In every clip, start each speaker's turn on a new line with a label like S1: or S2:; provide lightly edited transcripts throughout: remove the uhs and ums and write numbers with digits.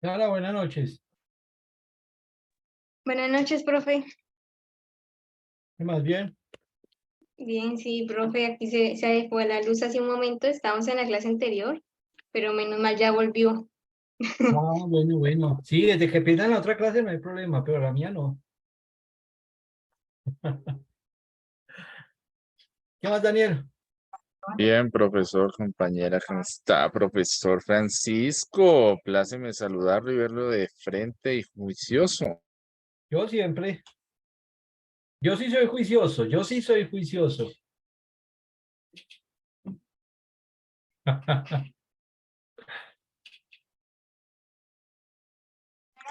S1: Sara, buenas noches.
S2: Buenas noches, profe.
S1: ¿Qué más bien?
S2: Bien, sí, profe, aquí se fue la luz hace un momento, estábamos en la clase anterior, pero menos mal ya volvió.
S1: Ah, bueno, bueno. Sí, desde que pierdan la otra clase no hay problema, pero la mía no. ¿Qué más, Daniel?
S3: Bien, profesor, compañera, ¿cómo está? Profesor Francisco, pláceme saludarlo y verlo de frente y juicioso.
S1: Yo siempre. Yo sí soy juicioso, yo sí soy juicioso.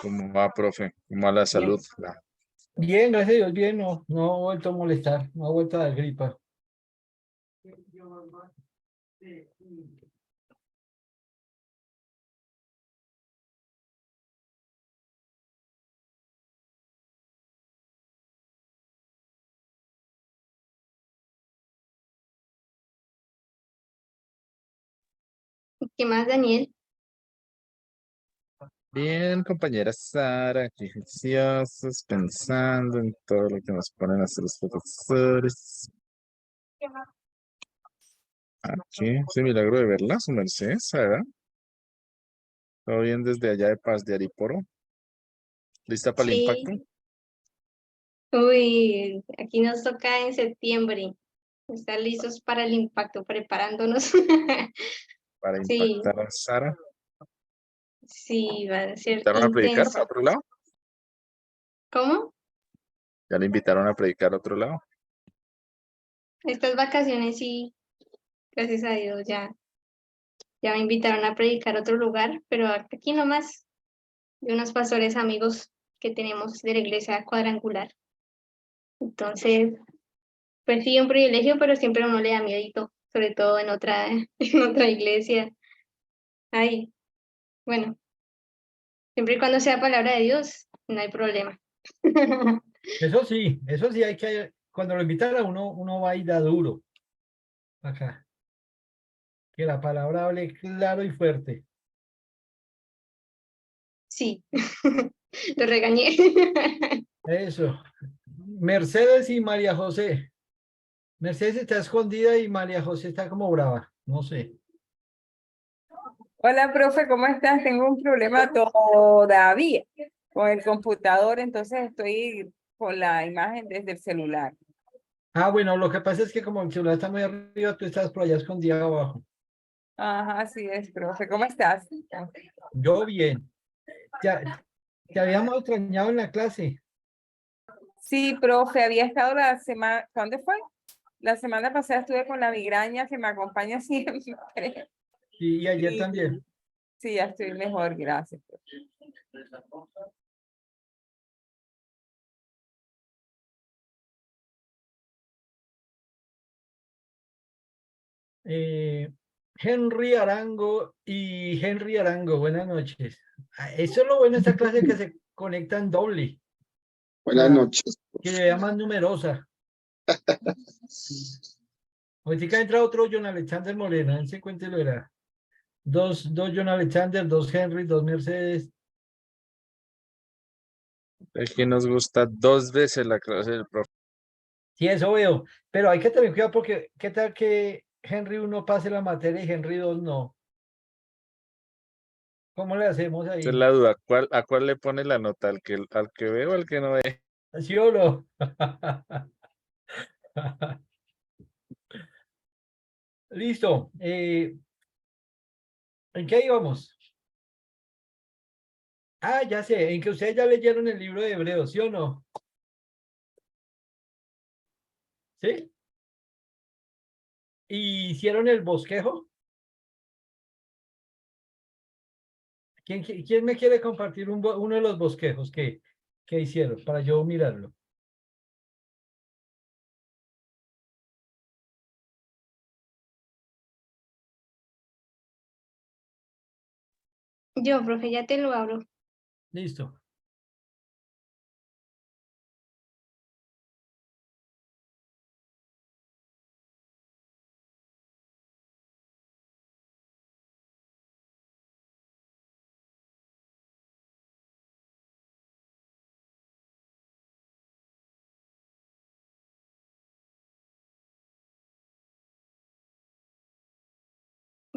S3: ¿Cómo va, profe? ¿Cómo va la salud?
S1: Bien, bien, gracias a Dios, bien, no ha vuelto a molestar, no ha vuelto a dar gripa.
S2: ¿Qué más, Daniel?
S3: Bien, compañera Sara, aquí juiciosos, pensando en todo lo que nos ponen a hacer los profesores. Aquí, ese milagro de verla, su merced, Sara. ¿Todo bien desde allá de Paz de Ariporo? ¿Lista para el impacto?
S2: Sí, uy, aquí nos toca en septiembre. Estar listos para el impacto, preparándonos.
S3: Para
S2: Sí,
S3: impactar a Sara.
S2: sí, va a ser
S3: ¿Invitaron a predicar
S2: intenso.
S3: a otro lado?
S2: ¿Cómo?
S3: ¿Ya le invitaron a predicar a otro lado?
S2: Estas vacaciones sí, gracias a Dios, ya me invitaron a predicar a otro lugar, pero aquí nomás, de unos pastores amigos que tenemos de la iglesia cuadrangular. Entonces, pues sí, un privilegio, pero siempre a uno le da miedito, sobre todo en otra, en otra iglesia. Ay, bueno, siempre y cuando sea palabra de Dios, no hay problema.
S1: Eso sí, hay que, cuando lo invitan a uno, uno va y da duro acá, que la palabra hable claro y fuerte.
S2: Sí, lo regañé.
S1: Eso. Mercedes y María José. Mercedes está escondida y María José está como brava, no sé.
S4: Hola, profe, ¿cómo estás? Tengo un problema todavía con el computador, entonces estoy con la imagen desde el celular.
S1: Ah, bueno, lo que pasa es que como el celular está muy arriba, tú estás por allá escondida abajo.
S4: Ajá, así es, profe. ¿Cómo estás?
S1: Yo bien. Ya, te habíamos extrañado en la clase.
S4: Sí, profe, había estado la semana, ¿cuándo fue? La semana pasada estuve con la migraña que me acompaña siempre.
S1: Y ayer
S4: Y
S1: también.
S4: sí, ya estoy mejor, gracias, profe.
S1: Eh, Henry Arango y Henry Arango, buenas noches. Ah, eso es lo bueno de esta clase que se conectan doble
S5: Buenas
S1: para
S5: noches.
S1: que sea más numerosa. Ahorita entra otro John Alexander Morena, él se cuente lo era. Dos John Alexander, dos Henry, dos Mercedes.
S3: Es que nos gusta dos veces la clase del profe.
S1: Sí, eso veo. Pero hay que tener cuidado porque ¿qué tal que Henry uno pase la materia y Henry 2 no? ¿Cómo le hacemos
S3: Esa es
S1: ahí?
S3: la duda. ¿A cuál le pone la nota? ¿Al que ve o al que no ve?
S1: ¿Sí o no? Listo. ¿En qué íbamos? Ah, ya sé, en que ustedes ya leyeron el libro de Hebreos, ¿sí o no? ¿Sí? ¿Y hicieron el bosquejo? ¿Quién me quiere compartir uno de los bosquejos que hicieron para yo mirarlo?
S2: Yo, profe, ya te lo abro.
S1: Listo.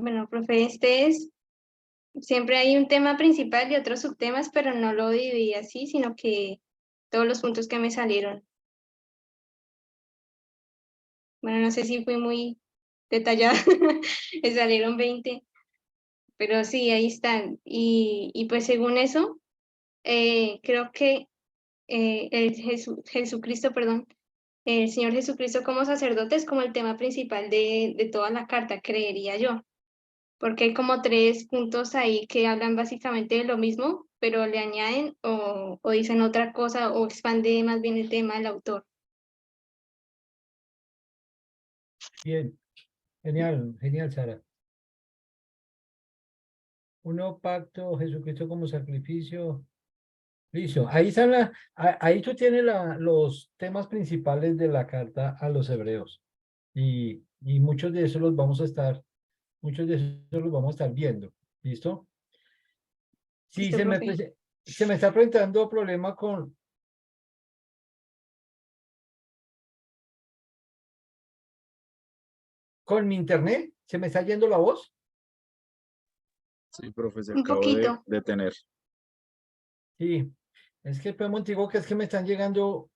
S2: Bueno, profe, siempre hay un tema principal y otros subtemas, pero no lo dividí así, sino que todos los puntos que me salieron. Bueno, no sé si fui muy detallada, me salieron 20, pero sí, ahí están. Y pues según eso, creo que Jesucristo, perdón, el Señor Jesucristo como sacerdote es como el tema principal de toda la carta, creería yo, porque hay como 3 puntos ahí que hablan básicamente de lo mismo, pero le añaden o dicen otra cosa o expande más bien el tema del autor.
S1: Bien, genial, genial, Sara. Un nuevo pacto, Jesucristo como sacrificio. Listo. Ahí están ahí tú tienes los temas principales de la carta a los hebreos. Y muchos de esos los vamos a estar, muchos de esos los vamos a estar viendo. ¿Listo? Sí,
S2: Listo, profe.
S1: se me está presentando problema con mi internet. ¿Se me está yendo la voz?
S3: Sí, profe, se
S2: Un
S3: acabó de
S2: poquito.
S3: detener.
S1: Sí. Es que, pues, Montigo, que es que me está llegando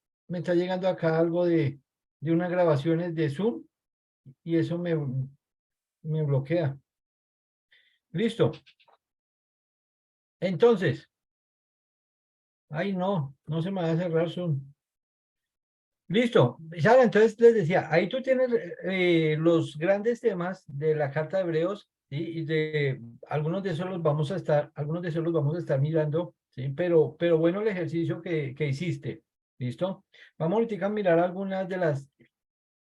S1: acá algo de unas grabaciones de Zoom y eso me bloquea. Listo. Entonces, ay, no se me va a cerrar Zoom. Listo. Sara, entonces les decía, ahí tú tienes los grandes temas de la Carta de Hebreos, ¿sí? Y de algunos de esos algunos de esos los vamos a estar mirando, ¿sí? Pero bueno el ejercicio que hiciste. ¿Listo? Vamos ahorita a mirar algunas de las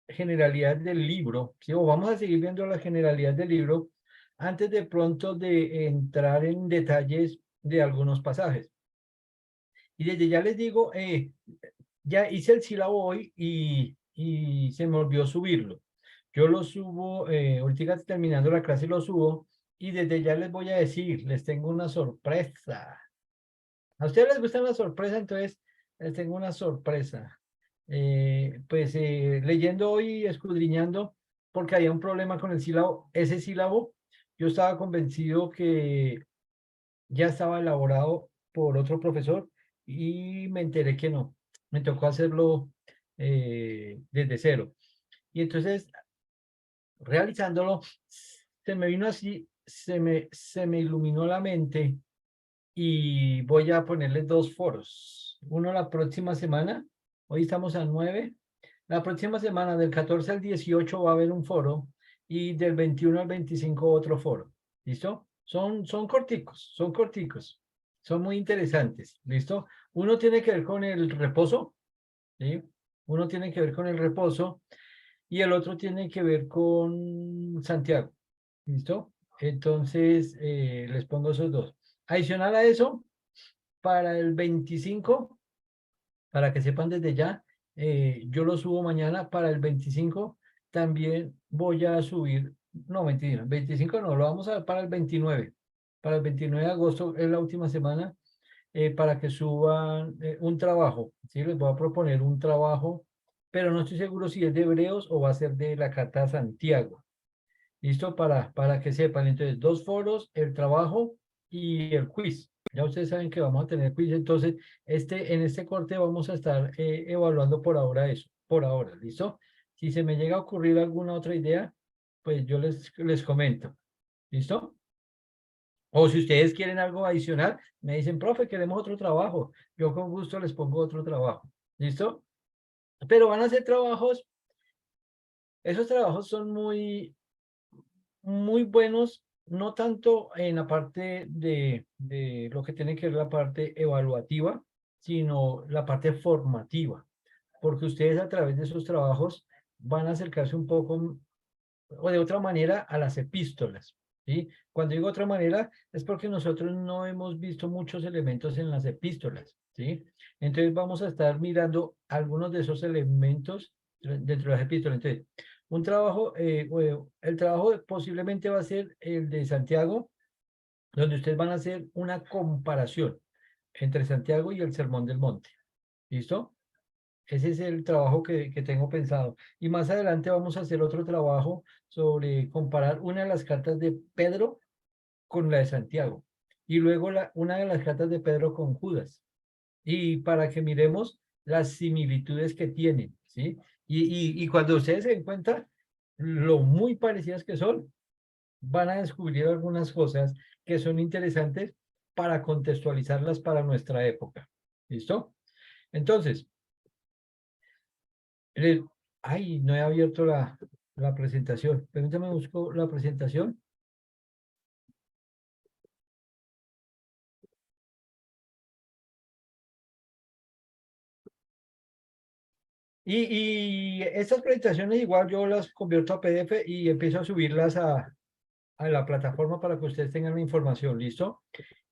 S1: generalidades del libro, ¿sí? O vamos a seguir viendo las generalidades del libro antes de pronto de entrar en detalles de algunos pasajes. Y desde ya les digo, ya hice el sílabo hoy y se me olvidó subirlo. Yo lo subo, ahorita terminando la clase lo subo y desde ya les voy a decir, les tengo una sorpresa. A ustedes les gustan las sorpresas, entonces les tengo una sorpresa. Leyendo hoy y escudriñando, porque había un problema con el sílabo, ese sílabo, yo estaba convencido que ya estaba elaborado por otro profesor y me enteré que no. Me tocó hacerlo desde cero. Y entonces, realizándolo, se me vino así, se me iluminó la mente y voy a ponerle 2 foros. Uno la próxima semana, hoy estamos a 9. La próxima semana, del 14 al 18, va a haber un foro y del 21 al 25 otro foro. ¿Listo? Son corticos, son muy interesantes. ¿Listo? Uno tiene que ver con el reposo, ¿sí? Uno tiene que ver con el reposo y el otro tiene que ver con Santiago. ¿Listo? Entonces, les pongo esos dos. Adicional a eso, para el 25, para que sepan desde ya, yo lo subo mañana. Para el 25 también voy a subir, no, mentira, 25 no, lo vamos a ver para el 29. Para el 29 de agosto es la última semana para que suban un trabajo. ¿Sí? Les voy a proponer un trabajo, pero no estoy seguro si es de Hebreos o va a ser de la Carta a Santiago. ¿Listo? Para que sepan. Entonces, 2 foros, el trabajo y el quiz. Ya ustedes saben que vamos a tener quiz. Entonces, en este corte vamos a estar evaluando por ahora eso. Por ahora, ¿listo? Si se me llega a ocurrir alguna otra idea, pues yo les comento. ¿Listo? O si ustedes quieren algo adicional, me dicen, profe, queremos otro trabajo. Yo con gusto les pongo otro trabajo. ¿Listo? Pero van a ser trabajos, esos trabajos son muy buenos, no tanto en la parte de lo que tiene que ver la parte evaluativa, sino la parte formativa, porque ustedes a través de esos trabajos van a acercarse un poco o de otra manera a las epístolas, ¿sí? Cuando digo otra manera es porque nosotros no hemos visto muchos elementos en las epístolas, ¿sí? Entonces vamos a estar mirando algunos de esos elementos dentro de las epístolas. Entonces, un trabajo, el trabajo posiblemente va a ser el de Santiago, donde ustedes van a hacer una comparación entre Santiago y el Sermón del Monte. ¿Listo? Ese es el trabajo que tengo pensado. Y más adelante vamos a hacer otro trabajo sobre comparar una de las cartas de Pedro con la de Santiago. Y luego una de las cartas de Pedro con Judas. Y para que miremos las similitudes que tienen, ¿sí? Y cuando ustedes se den cuenta lo muy parecidas que son, van a descubrir algunas cosas que son interesantes para contextualizarlas para nuestra época. ¿Listo? Entonces, ay, no he abierto la presentación. Permítame, busco la presentación. Y estas presentaciones igual yo las convierto a PDF y empiezo a subirlas a la plataforma para que ustedes tengan la información, ¿listo?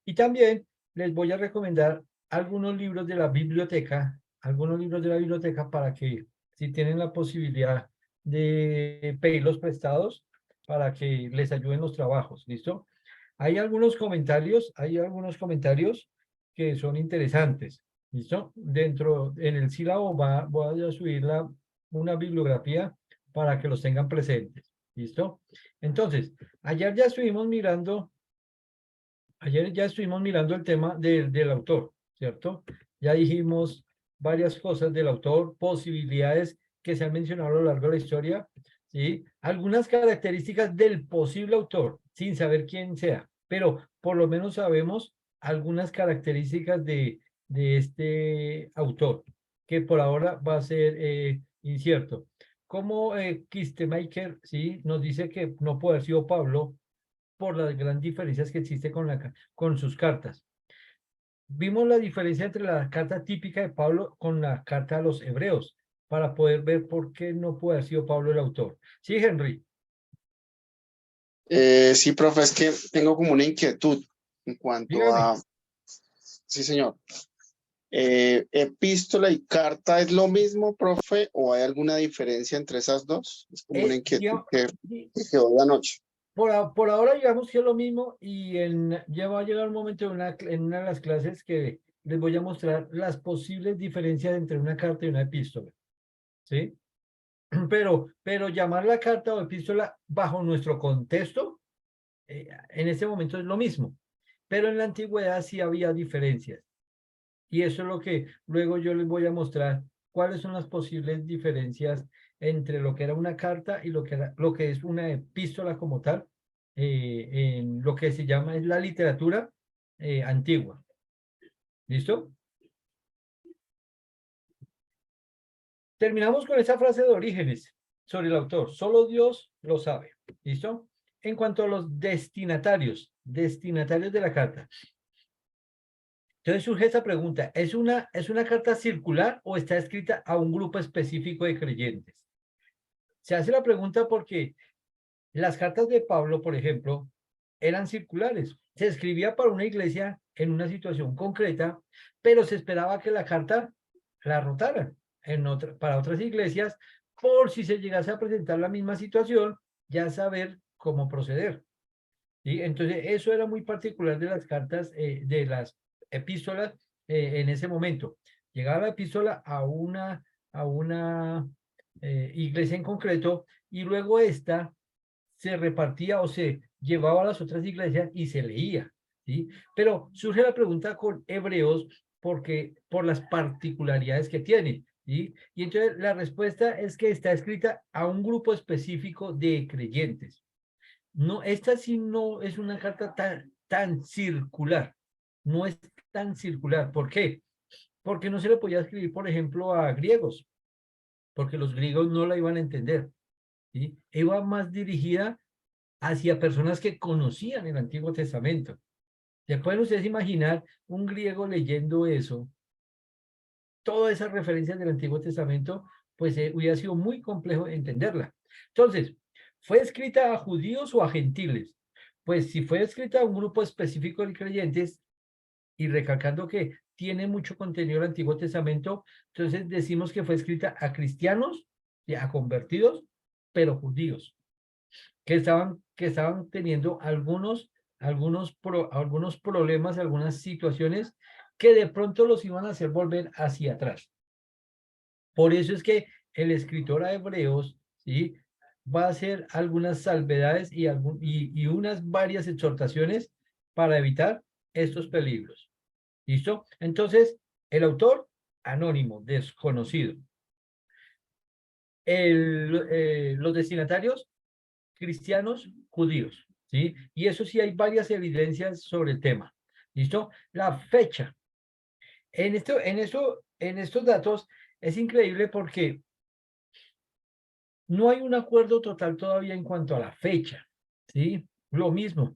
S1: Y también les voy a recomendar algunos libros de la biblioteca, para que si tienen la posibilidad de pedirlos prestados para que les ayuden los trabajos, ¿listo? Hay algunos comentarios que son interesantes, ¿listo? En el sílabo voy a subir una bibliografía para que los tengan presentes, ¿listo? Entonces, ayer ya estuvimos mirando el tema del autor, ¿cierto? Ya dijimos varias cosas del autor, posibilidades que se han mencionado a lo largo de la historia, ¿sí? Algunas características del posible autor, sin saber quién sea, pero por lo menos sabemos algunas características de este autor, que por ahora va a ser incierto. Como Kistemaker, ¿sí? Nos dice que no puede haber sido Pablo, por las grandes diferencias que existe con sus cartas. Vimos la diferencia entre la carta típica de Pablo con la carta a los hebreos, para poder ver por qué no puede haber sido Pablo el autor. Sí, Henry.
S5: Sí, profe, es que tengo como una inquietud en cuanto
S1: Dígame.
S5: a... Sí, señor. ¿Epístola y carta es lo mismo, profe, o hay alguna diferencia entre esas dos? Es como una inquietud que quedó de anoche.
S1: Por ahora digamos que es lo mismo y ya va a llegar un momento en una de las clases que les voy a mostrar las posibles diferencias entre una carta y una epístola. ¿Sí? Pero llamar la carta o epístola bajo nuestro contexto, en este momento es lo mismo. Pero en la antigüedad sí había diferencias. Y eso es lo que luego yo les voy a mostrar cuáles son las posibles diferencias entre lo que era una carta y lo que es una epístola como tal, en lo que se llama es la literatura antigua. ¿Listo? Terminamos con esa frase de Orígenes sobre el autor. Solo Dios lo sabe. ¿Listo? En cuanto a los destinatarios de la carta. Entonces surge esa pregunta, ¿es una carta circular o está escrita a un grupo específico de creyentes? Se hace la pregunta porque las cartas de Pablo, por ejemplo, eran circulares. Se escribía para una iglesia en una situación concreta, pero se esperaba que la carta la rotaran para otras iglesias, por si se llegase a presentar la misma situación, ya saber cómo proceder. ¿Sí? Entonces, eso era muy particular de las cartas, de las epístolas en ese momento. Llegaba la epístola a una iglesia en concreto y luego esta se repartía o se llevaba a las otras iglesias y se leía. ¿Sí? Pero surge la pregunta con Hebreos por las particularidades que tiene. ¿Sí? Y entonces la respuesta es que está escrita a un grupo específico de creyentes. No, esta sí no es una carta tan circular. No es tan circular. ¿Por qué? Porque no se le podía escribir, por ejemplo, a griegos, porque los griegos no la iban a entender. ¿Sí? Iba más dirigida hacia personas que conocían el Antiguo Testamento. ¿Se pueden ustedes imaginar un griego leyendo eso? Todas esas referencias del Antiguo Testamento, pues hubiera sido muy complejo entenderla. Entonces, ¿fue escrita a judíos o a gentiles? Pues si fue escrita a un grupo específico de creyentes, y recalcando que tiene mucho contenido el Antiguo Testamento, entonces decimos que fue escrita a cristianos y a convertidos, pero judíos, que estaban teniendo algunos problemas, algunas situaciones que de pronto los iban a hacer volver hacia atrás. Por eso es que el escritor a Hebreos, ¿sí?, va a hacer algunas salvedades y unas varias exhortaciones para evitar estos peligros. ¿Listo? Entonces, el autor, anónimo, desconocido. Los destinatarios, cristianos, judíos, ¿sí? Y eso sí hay varias evidencias sobre el tema. ¿Listo? La fecha. En estos datos es increíble porque no hay un acuerdo total todavía en cuanto a la fecha, ¿sí? Lo mismo,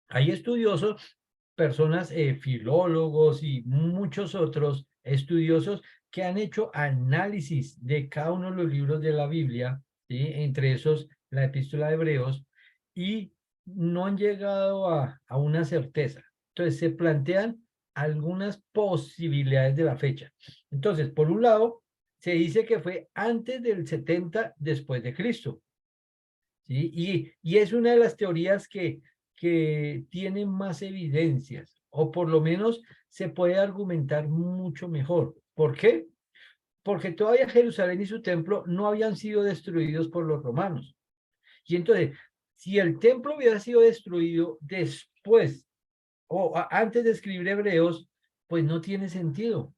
S1: hay estudiosos, personas, filólogos y muchos otros estudiosos que han hecho análisis de cada uno de los libros de la Biblia, ¿sí?, entre esos la Epístola de Hebreos, y no han llegado a una certeza. Entonces se plantean algunas posibilidades de la fecha. Entonces, por un lado, se dice que fue antes del 70 después de Cristo, ¿sí? Y es una de las teorías que tiene más evidencias, o por lo menos se puede argumentar mucho mejor. ¿Por qué? Porque todavía Jerusalén y su templo no habían sido destruidos por los romanos. Y entonces, si el templo hubiera sido destruido después o antes de escribir Hebreos, pues no tiene sentido,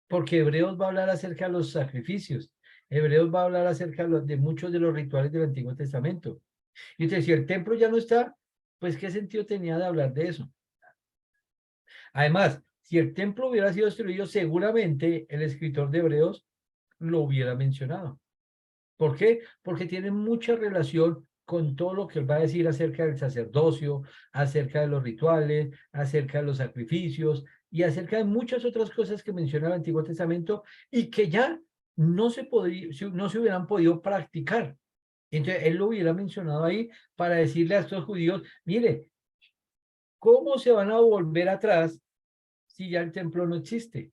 S1: porque Hebreos va a hablar acerca de los sacrificios. Hebreos va a hablar acerca de muchos de los rituales del Antiguo Testamento. Y entonces, si el templo ya no está, pues ¿qué sentido tenía de hablar de eso? Además, si el templo hubiera sido destruido, seguramente el escritor de Hebreos lo hubiera mencionado. ¿Por qué? Porque tiene mucha relación con todo lo que él va a decir acerca del sacerdocio, acerca de los rituales, acerca de los sacrificios y acerca de muchas otras cosas que menciona el Antiguo Testamento y que ya no se hubieran podido practicar. Entonces, él lo hubiera mencionado ahí para decirle a estos judíos, mire, ¿cómo se van a volver atrás si ya el templo no existe?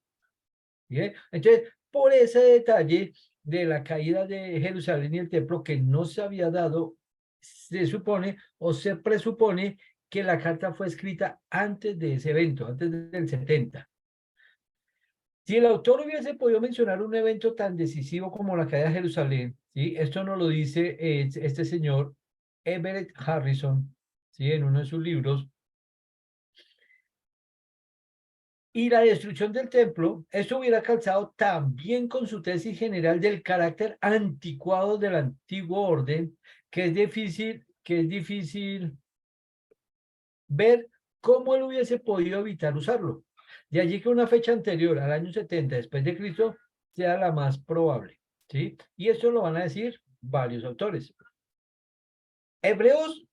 S1: ¿Bien? Entonces, por ese detalle de la caída de Jerusalén y el templo que no se había dado, se supone o se presupone que la carta fue escrita antes de ese evento, antes del 70. Si el autor hubiese podido mencionar un evento tan decisivo como la caída de Jerusalén, ¿sí?, esto nos lo dice este señor Everett Harrison, ¿sí?, en uno de sus libros, y la destrucción del templo, esto hubiera calzado también con su tesis general del carácter anticuado del antiguo orden, que es difícil ver cómo él hubiese podido evitar usarlo. De allí que una fecha anterior al año 70 después de Cristo sea la más probable, ¿sí? Y esto lo van a decir varios autores. Hebreos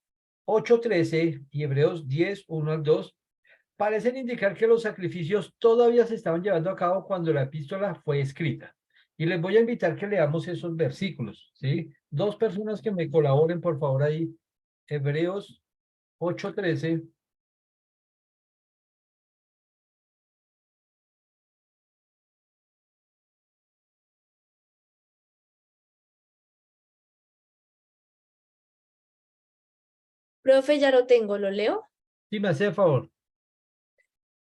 S1: 8:13 y Hebreos 10:1 al 2 parecen indicar que los sacrificios todavía se estaban llevando a cabo cuando la epístola fue escrita. Y les voy a invitar que leamos esos versículos, ¿sí? Dos personas que me colaboren, por favor, ahí. Hebreos 8:13.
S6: Profe, ya lo tengo, ¿lo leo?
S1: Sí, me hace favor.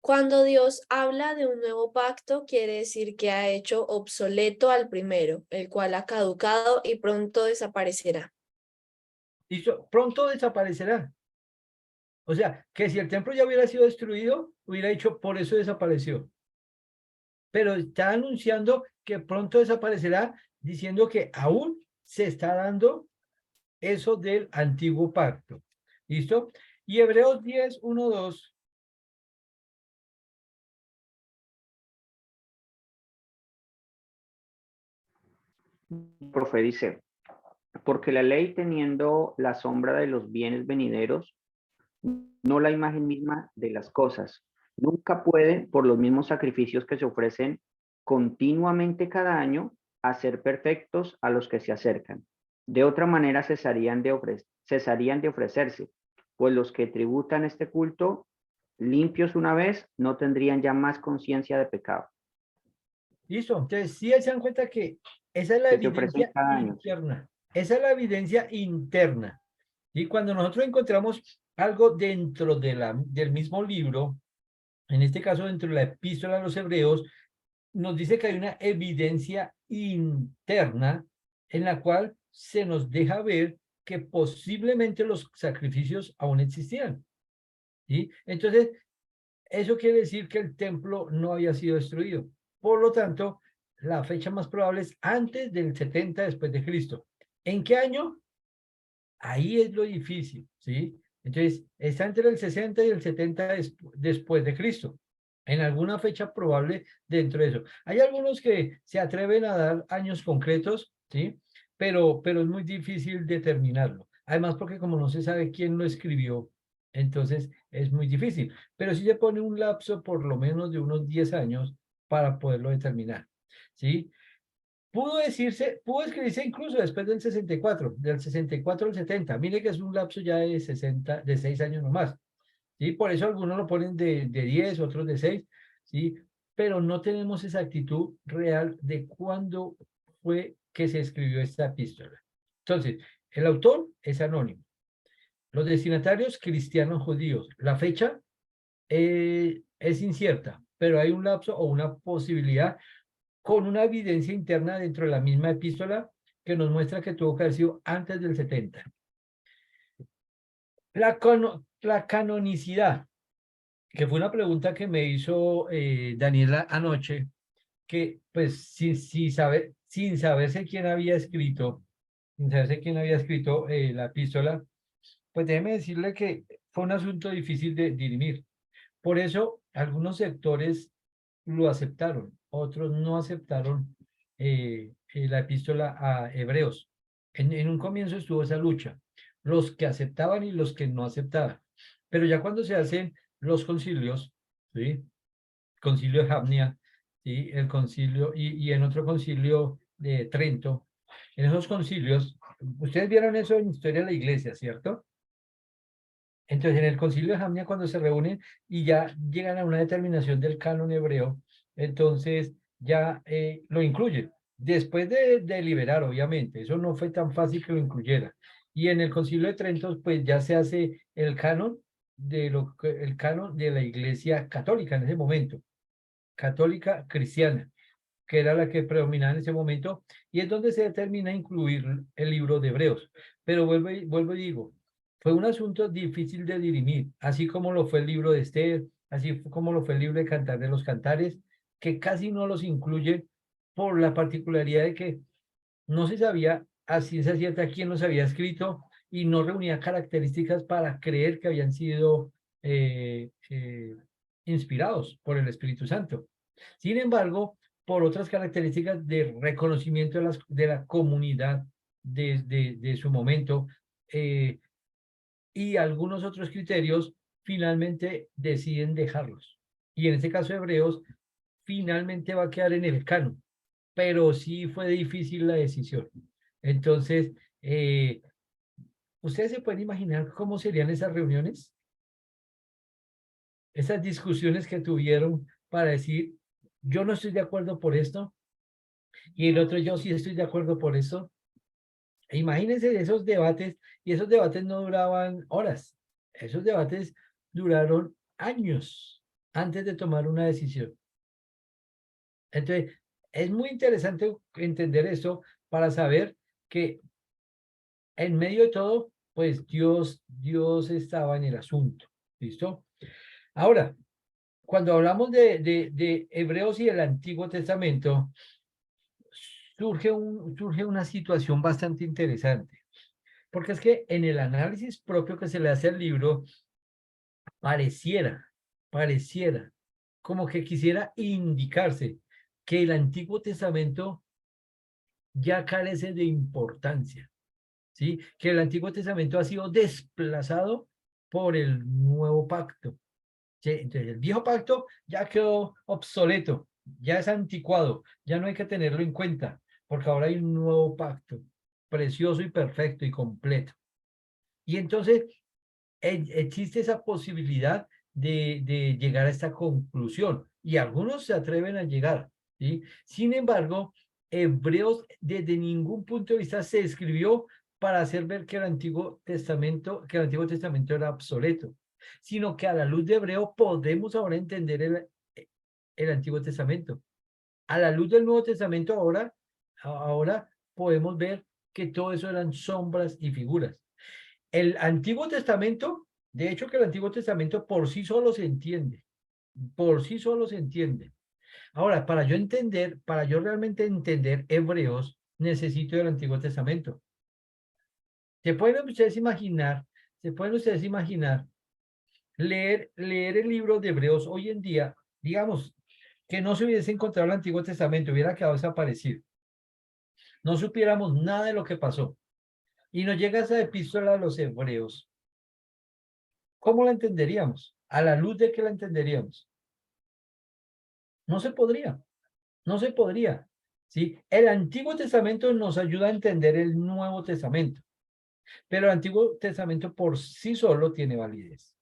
S6: Cuando Dios habla de un nuevo pacto, quiere decir que ha hecho obsoleto al primero, el cual ha caducado y pronto desaparecerá.
S1: Y pronto desaparecerá. O sea, que si el templo ya hubiera sido destruido, hubiera dicho, por eso desapareció. Pero está anunciando que pronto desaparecerá, diciendo que aún se está dando eso del antiguo pacto. ¿Listo? Y Hebreos 10:1, 2.
S7: Profe dice, porque la ley teniendo la sombra de los bienes venideros, no la imagen misma de las cosas, nunca puede, por los mismos sacrificios que se ofrecen continuamente cada año, hacer perfectos a los que se acercan. De otra manera cesarían de ofrecerse, pues los que tributan este culto, limpios una vez, no tendrían ya más conciencia de pecado.
S1: ¿Listo? Entonces, sí se dan cuenta que esa es la
S7: Que se ofrecen
S1: evidencia
S7: cada año.
S1: interna. Esa es la evidencia interna. Y cuando nosotros encontramos algo dentro del mismo libro, en este caso dentro de la epístola a los hebreos, nos dice que hay una evidencia interna en la cual se nos deja ver que posiblemente los sacrificios aún existían. ¿Sí? Entonces, eso quiere decir que el templo no había sido destruido. Por lo tanto, la fecha más probable es antes del 70 después de Cristo. ¿En qué año? Ahí es lo difícil, ¿sí? Entonces, está entre el 60 y el 70 después de Cristo. En alguna fecha probable dentro de eso. Hay algunos que se atreven a dar años concretos, ¿sí? Pero es muy difícil determinarlo. Además, porque como no se sabe quién lo escribió, entonces es muy difícil. Pero sí se pone un lapso por lo menos de unos 10 años para poderlo determinar, ¿sí? Pudo escribirse incluso después del 64, del 64 al 70. Mire que es un lapso ya de 6 años nomás. ¿Sí? Por eso algunos lo ponen de 10, otros de 6, ¿sí? Pero no tenemos exactitud real de cuándo fue que se escribió esta epístola. Entonces, el autor es anónimo. Los destinatarios, cristianos judíos. La fecha es incierta, pero hay un lapso o una posibilidad con una evidencia interna dentro de la misma epístola que nos muestra que tuvo que haber sido antes del 70. La canonicidad, que fue una pregunta que me hizo Daniela anoche, que pues sin saberse quién había escrito, la epístola, pues déjeme decirle que fue un asunto difícil de dirimir. Por eso algunos sectores lo aceptaron, otros no aceptaron la epístola a Hebreos. En un comienzo estuvo esa lucha, los que aceptaban y los que no aceptaban. Pero ya cuando se hacen los concilios, ¿sí? Concilio de Jamnia, ¿sí? El concilio, y en otro concilio de Trento, en esos concilios, ustedes vieron eso en Historia de la Iglesia, ¿cierto? Entonces, en el concilio de Jamnia, cuando se reúnen y ya llegan a una determinación del canon hebreo, entonces ya lo incluyen. Después de deliberar, obviamente, eso no fue tan fácil que lo incluyera. Y en el concilio de Trento, pues ya se hace el canon el canon de la Iglesia católica en ese momento, católica cristiana, que era la que predominaba en ese momento, y es donde se determina incluir el libro de Hebreos. Pero vuelvo y digo, fue un asunto difícil de dirimir, así como lo fue el libro de Esther, así como lo fue el libro de Cantar de los Cantares, que casi no los incluye por la particularidad de que no se sabía a ciencia cierta quién los había escrito y no reunía características para creer que habían sido inspirados por el Espíritu Santo. Sin embargo, por otras características de reconocimiento de la comunidad de su momento y algunos otros criterios, finalmente deciden dejarlos. Y en este caso Hebreos, finalmente va a quedar en el canon, pero sí fue difícil la decisión. Entonces, ¿ustedes se pueden imaginar cómo serían esas reuniones? Esas discusiones que tuvieron para decir, yo no estoy de acuerdo por esto, y el otro, yo sí estoy de acuerdo por eso. E imagínense esos debates, y esos debates no duraban horas, esos debates duraron años antes de tomar una decisión. Entonces, es muy interesante entender eso para saber que en medio de todo, pues Dios estaba en el asunto. ¿Listo? Ahora, cuando hablamos de Hebreos y el Antiguo Testamento, surge una situación bastante interesante. Porque es que en el análisis propio que se le hace al libro, pareciera como que quisiera indicarse que el Antiguo Testamento ya carece de importancia, ¿sí? Que el Antiguo Testamento ha sido desplazado por el nuevo pacto. ¿Sí? Entonces, el viejo pacto ya quedó obsoleto, ya es anticuado, ya no hay que tenerlo en cuenta, porque ahora hay un nuevo pacto, precioso y perfecto y completo. Y entonces existe esa posibilidad de llegar a esta conclusión, y algunos se atreven a llegar, ¿sí? Sin embargo, Hebreos desde ningún punto de vista se escribió para hacer ver que el Antiguo Testamento era obsoleto, sino que a la luz de Hebreo podemos ahora entender el Antiguo Testamento. A la luz del Nuevo Testamento ahora podemos ver que todo eso eran sombras y figuras. El Antiguo Testamento, de hecho que el Antiguo Testamento por sí solo se entiende, por sí solo se entiende. Ahora, para yo realmente entender Hebreos, necesito el Antiguo Testamento. Se pueden ustedes imaginar leer el libro de Hebreos hoy en día, digamos, que no se hubiese encontrado el Antiguo Testamento, hubiera quedado desaparecido. No supiéramos nada de lo que pasó. Y nos llega esa epístola a los Hebreos. ¿Cómo la entenderíamos? ¿A la luz de qué la entenderíamos? No se podría. No se podría. ¿Sí? El Antiguo Testamento nos ayuda a entender el Nuevo Testamento. Pero el Antiguo Testamento por sí solo tiene validez.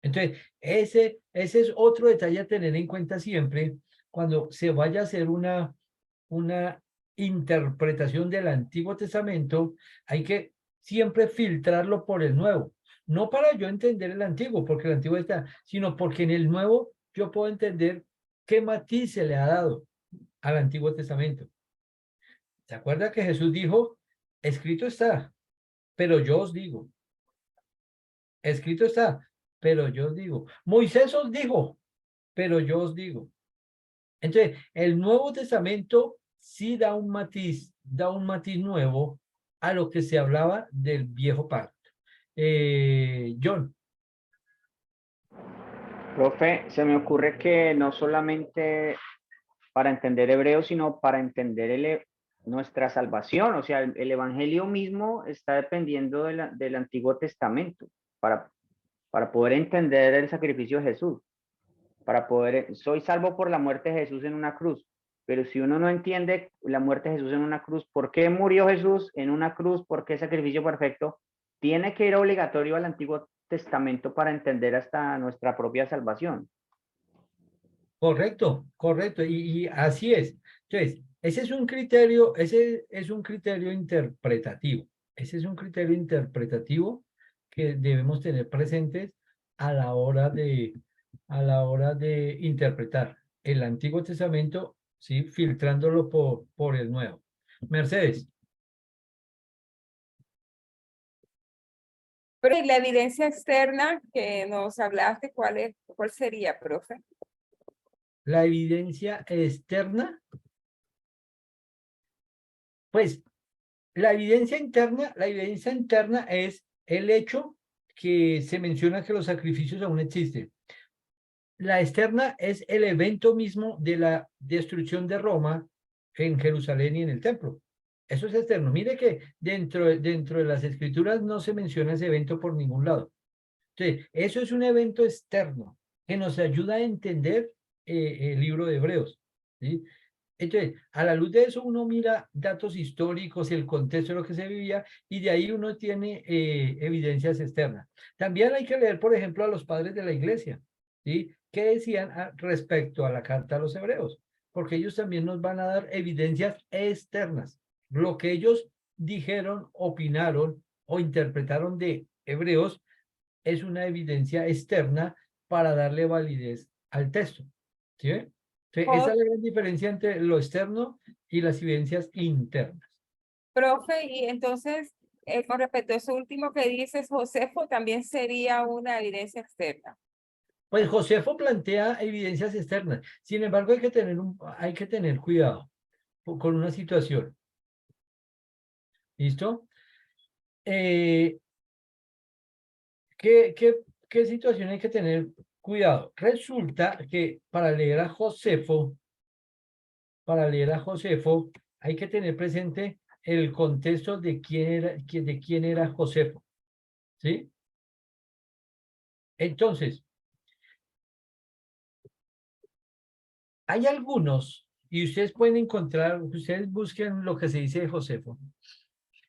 S1: Entonces, ese es otro detalle a tener en cuenta siempre cuando se vaya a hacer una interpretación del Antiguo Testamento. Hay que siempre filtrarlo por el Nuevo. No para yo entender el Antiguo, porque el Antiguo está, sino porque en el Nuevo yo puedo entender qué matiz se le ha dado al Antiguo Testamento. ¿Se acuerda que Jesús dijo, escrito está, pero yo os digo? Escrito está, pero yo os digo. Moisés os dijo, pero yo os digo. Entonces, el Nuevo Testamento sí da un matiz nuevo a lo que se hablaba del viejo pacto. John.
S7: Profe, se me ocurre que no solamente para entender hebreo, sino para entender nuestra salvación. O sea, el evangelio mismo está dependiendo del Antiguo Testamento para poder entender el sacrificio de Jesús. Soy salvo por la muerte de Jesús en una cruz. Pero si uno no entiende la muerte de Jesús en una cruz, ¿por qué murió Jesús en una cruz? ¿Por qué sacrificio perfecto? Tiene que ir obligatorio al Antiguo Testamento para entender hasta nuestra propia salvación.
S1: Correcto, correcto, y así es. Entonces, ese es un criterio interpretativo. Ese es un criterio interpretativo que debemos tener presentes a la hora de interpretar el Antiguo Testamento, ¿sí? Filtrándolo por el Nuevo. Mercedes.
S4: Pero ¿y la evidencia externa que nos hablaste, cuál sería, profe?
S1: La evidencia externa, pues la evidencia interna es el hecho que se menciona que los sacrificios aún existen. La externa es el evento mismo de la destrucción de Roma en Jerusalén y en el templo. Eso es externo. Mire que dentro de las escrituras no se menciona ese evento por ningún lado. Entonces, eso es un evento externo que nos ayuda a entender el libro de Hebreos, ¿sí? Entonces, a la luz de eso uno mira datos históricos, el contexto de lo que se vivía, y de ahí uno tiene evidencias externas. También hay que leer, por ejemplo, a los padres de la iglesia, ¿sí? ¿Qué decían respecto a la carta a los hebreos? Porque ellos también nos van a dar evidencias externas. Lo que ellos dijeron, opinaron o interpretaron de Hebreos es una evidencia externa para darle validez al texto, ¿sí? Esa es la gran diferencia entre lo externo y las evidencias internas.
S4: Profe, y entonces, con respecto a eso último que dices, Josefo también sería una evidencia externa.
S1: Pues Josefo plantea evidencias externas. Sin embargo, hay que tener cuidado con una situación. ¿Listo? ¿Qué situación hay que tener cuidado? Resulta que para leer a Josefo, hay que tener presente el contexto de quién era Josefo, ¿sí? Entonces, hay algunos, y ustedes pueden encontrar, ustedes busquen lo que se dice de Josefo.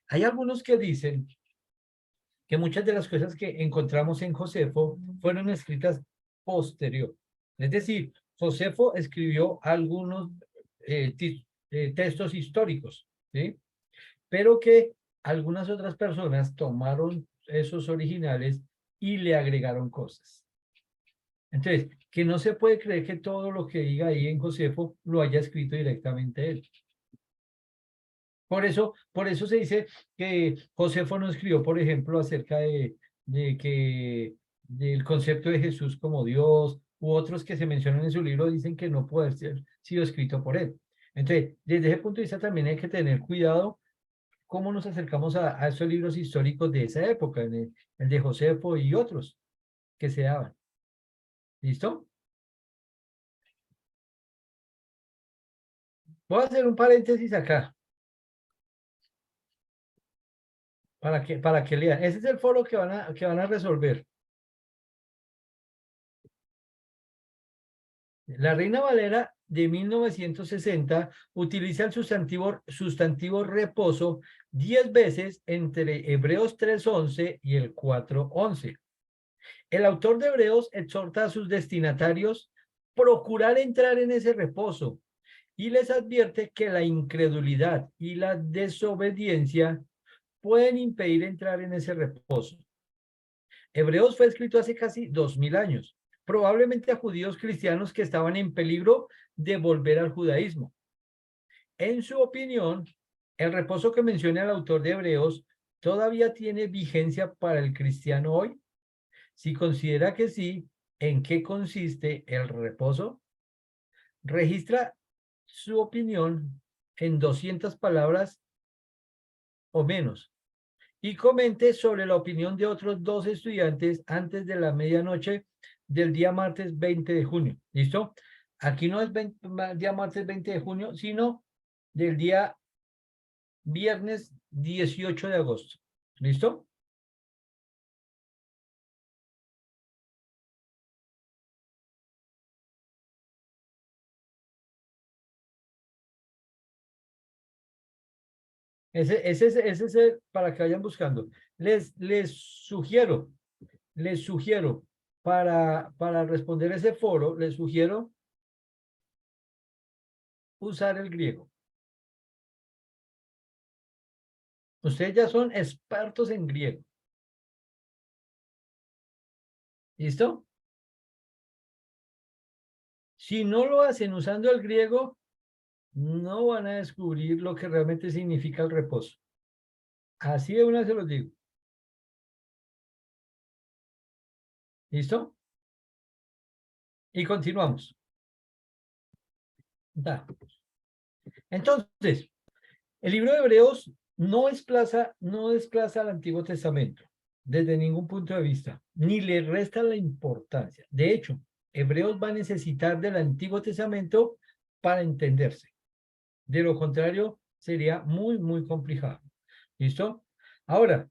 S1: Hay algunos que dicen que muchas de las cosas que encontramos en Josefo fueron escritas posterior. Es decir, Josefo escribió algunos textos históricos, ¿sí? Pero que algunas otras personas tomaron esos originales y le agregaron cosas. Entonces, que no se puede creer que todo lo que diga ahí en Josefo lo haya escrito directamente él. Por eso se dice que Josefo no escribió, por ejemplo, acerca del concepto de Jesús como Dios, u otros que se mencionan en su libro dicen que no puede ser sido escrito por él. Entonces, desde ese punto de vista también hay que tener cuidado cómo nos acercamos a esos libros históricos de esa época, el de Josefo y otros que se daban. ¿Listo? Voy a hacer un paréntesis acá. Para que lean. Ese es el foro que van a resolver. La Reina Valera de 1960 utiliza el sustantivo reposo 10 veces entre Hebreos 3:11 y el 4:11. El autor de Hebreos exhorta a sus destinatarios procurar entrar en ese reposo y les advierte que la incredulidad y la desobediencia pueden impedir entrar en ese reposo. Hebreos fue escrito hace casi 2000 años, probablemente a judíos cristianos que estaban en peligro de volver al judaísmo. En su opinión, el reposo que menciona el autor de Hebreos todavía tiene vigencia para el cristiano hoy. Si considera que sí, ¿en qué consiste el reposo? Registra su opinión en 200 palabras o menos y comente sobre la opinión de otros 2 estudiantes antes de la medianoche del día martes 20 de junio. ¿Listo? Aquí no es día martes 20 de junio, sino del día viernes 18 de agosto. ¿Listo? Ese es el, para que vayan buscando. Les sugiero, para responder ese foro, les sugiero usar el griego. Ustedes ya son expertos en griego. ¿Listo? Si no lo hacen usando el griego, no van a descubrir lo que realmente significa el reposo. Así de una se los digo. ¿Listo? Y continuamos. Entonces, el libro de Hebreos no desplaza al Antiguo Testamento desde ningún punto de vista, ni le resta la importancia. De hecho, Hebreos va a necesitar del Antiguo Testamento para entenderse. De lo contrario, sería muy, muy complicado. ¿Listo? Ahora,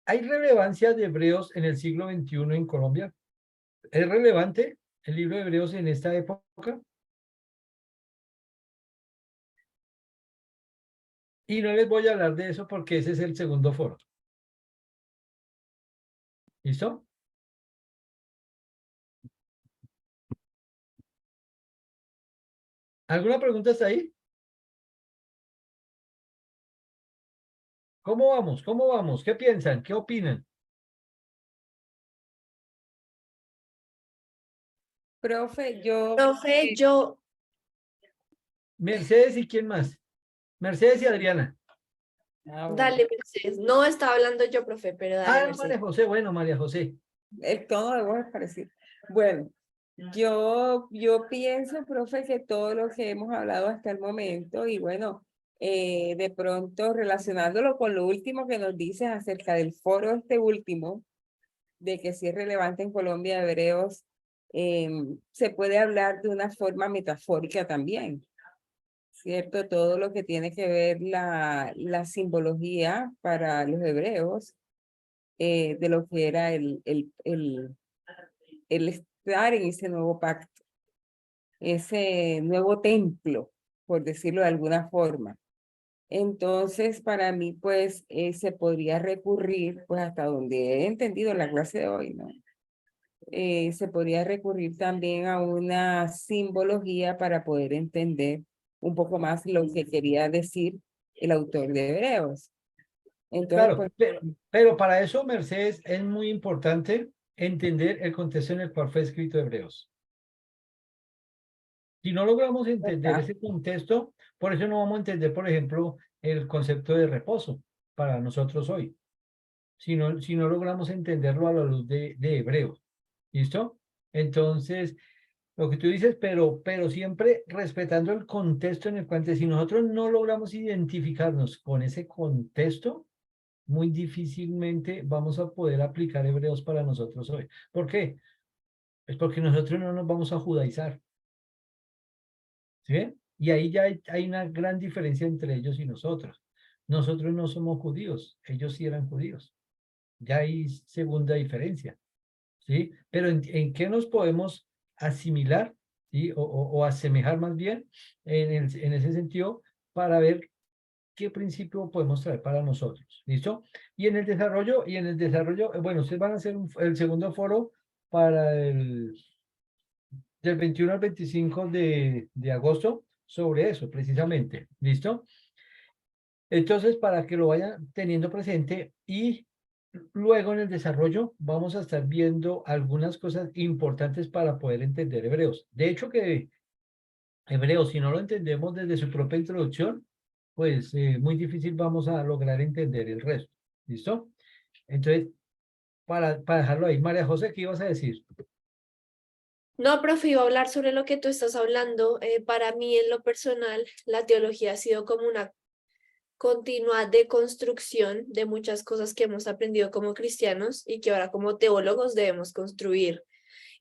S1: ¿hay relevancia de Hebreos en el siglo XXI en Colombia? ¿Es relevante el libro de Hebreos en esta época? Y no les voy a hablar de eso porque ese es el segundo foro. ¿Listo? ¿Alguna pregunta hasta ahí? ¿Cómo vamos? ¿Cómo vamos? ¿Qué piensan? ¿Qué opinan?
S4: Profe,
S6: Profe, yo,
S1: Mercedes y quién más. Mercedes y Adriana.
S6: dale, Mercedes. No estaba hablando yo, profe, pero dale, Mercedes.
S1: María José. Bueno, María José.
S4: el tono de voz es parecido. Bueno, yo pienso, profe, que todo lo que hemos hablado hasta el momento, y bueno, de pronto relacionándolo con lo último que nos dices acerca del foro este último, de que si es relevante en Colombia, Hebreos, se puede hablar de una forma metafórica también, ¿cierto? Todo lo que tiene que ver la simbología para los hebreos, de lo que era el estar en ese nuevo pacto, ese nuevo templo, por decirlo de alguna forma. Entonces, para mí, pues, se podría recurrir, pues, hasta donde he entendido en la clase de hoy, ¿no? Se podría recurrir también a una simbología para poder entender un poco más lo que quería decir el autor de Hebreos. Entonces,
S1: Claro,
S4: pues,
S1: pero para eso, Mercedes, es muy importante entender el contexto en el cual fue escrito Hebreos. Si no logramos entender
S4: ¿verdad?
S1: ese contexto, por eso no vamos a entender, por ejemplo, el concepto de reposo para nosotros hoy. Si no logramos entenderlo a la luz de Hebreos. ¿Listo? Entonces, lo que tú dices, pero siempre respetando el contexto en el cual, si nosotros no logramos identificarnos con ese contexto, muy difícilmente vamos a poder aplicar Hebreos para nosotros hoy. ¿Por qué? Es porque nosotros no nos vamos a judaizar. ¿Sí ven? Y ahí ya hay una gran diferencia entre ellos y nosotros. Nosotros no somos judíos, ellos sí eran judíos. Ya hay segunda diferencia, ¿sí? Pero ¿en qué nos podemos asimilar, ¿sí? O asemejar más bien en ese sentido para ver qué principio podemos traer para nosotros, ¿listo? Y en el desarrollo, bueno, ustedes van a hacer el segundo foro para del 21 al 25 de agosto sobre eso, precisamente, ¿listo? Entonces, para que lo vayan teniendo presente y luego en el desarrollo vamos a estar viendo algunas cosas importantes para poder entender Hebreos. De hecho, que Hebreos, si no lo entendemos desde su propia introducción, pues muy difícil vamos a lograr entender el resto. ¿Listo? Entonces, para dejarlo ahí, María José, ¿qué ibas a decir?
S6: No, profe, iba a hablar sobre lo que tú estás hablando. Para mí, en lo personal, la teología ha sido como una continua deconstrucción de muchas cosas que hemos aprendido como cristianos y que ahora como teólogos debemos construir.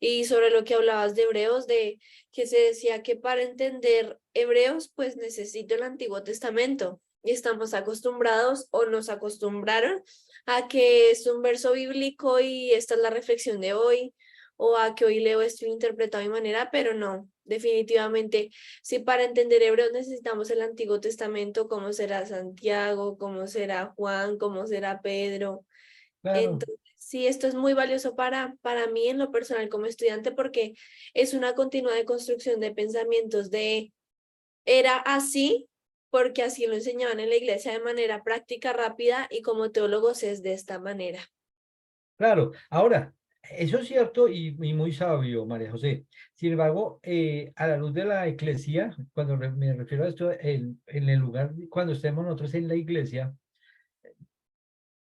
S6: Y sobre lo que hablabas de Hebreos, de que se decía que para entender Hebreos, pues necesito el Antiguo Testamento. Y estamos acostumbrados o nos acostumbraron a que es un verso bíblico y esta es la reflexión de hoy, o a que hoy leo esto y lo interpreto a mi manera, pero no, definitivamente, si para entender Hebreos necesitamos el Antiguo Testamento, ¿cómo será Santiago? ¿Cómo será Juan? ¿Cómo será Pedro?
S1: Claro,
S6: Entonces, sí, esto es muy valioso para mí en lo personal como estudiante porque es una continua deconstrucción de pensamientos de era así porque así lo enseñaban en la iglesia de manera práctica, rápida y como teólogos es de esta manera.
S1: claro. Ahora, eso es cierto y muy sabio, María José. Sin embargo, a la luz de la iglesia, cuando me refiero a esto, en el lugar, cuando estemos nosotros en la iglesia,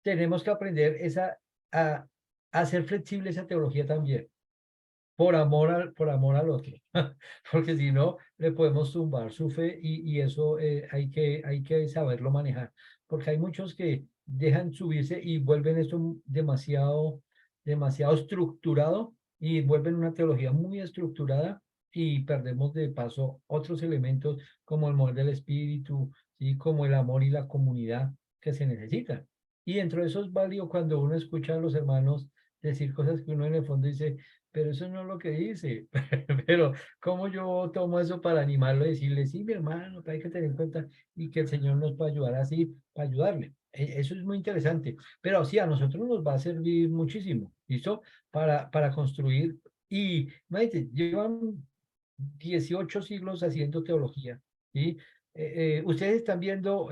S1: tenemos que aprender a, a hacer flexible esa teología también, por amor al otro, porque si no, le podemos tumbar su fe y eso hay que saberlo manejar, porque hay muchos que dejan subirse y vuelven esto demasiado estructurado y vuelven una teología muy estructurada y perdemos de paso otros elementos como el mover del espíritu, y como el amor y la comunidad que se necesitan. Y dentro de eso es válido cuando uno escucha a los hermanos decir cosas que uno en el fondo dice, pero eso no es lo que dice. Pero ¿cómo yo tomo eso para animarlo y decirle, sí, mi hermano, hay que tener en cuenta y que el Señor nos va a ayudar así, para ayudarle? Eso es muy interesante. Pero sí, a nosotros nos va a servir muchísimo, ¿listo? Para construir. Y, imagínate, llevan 18 siglos haciendo teología, ¿sí? Ustedes están viendo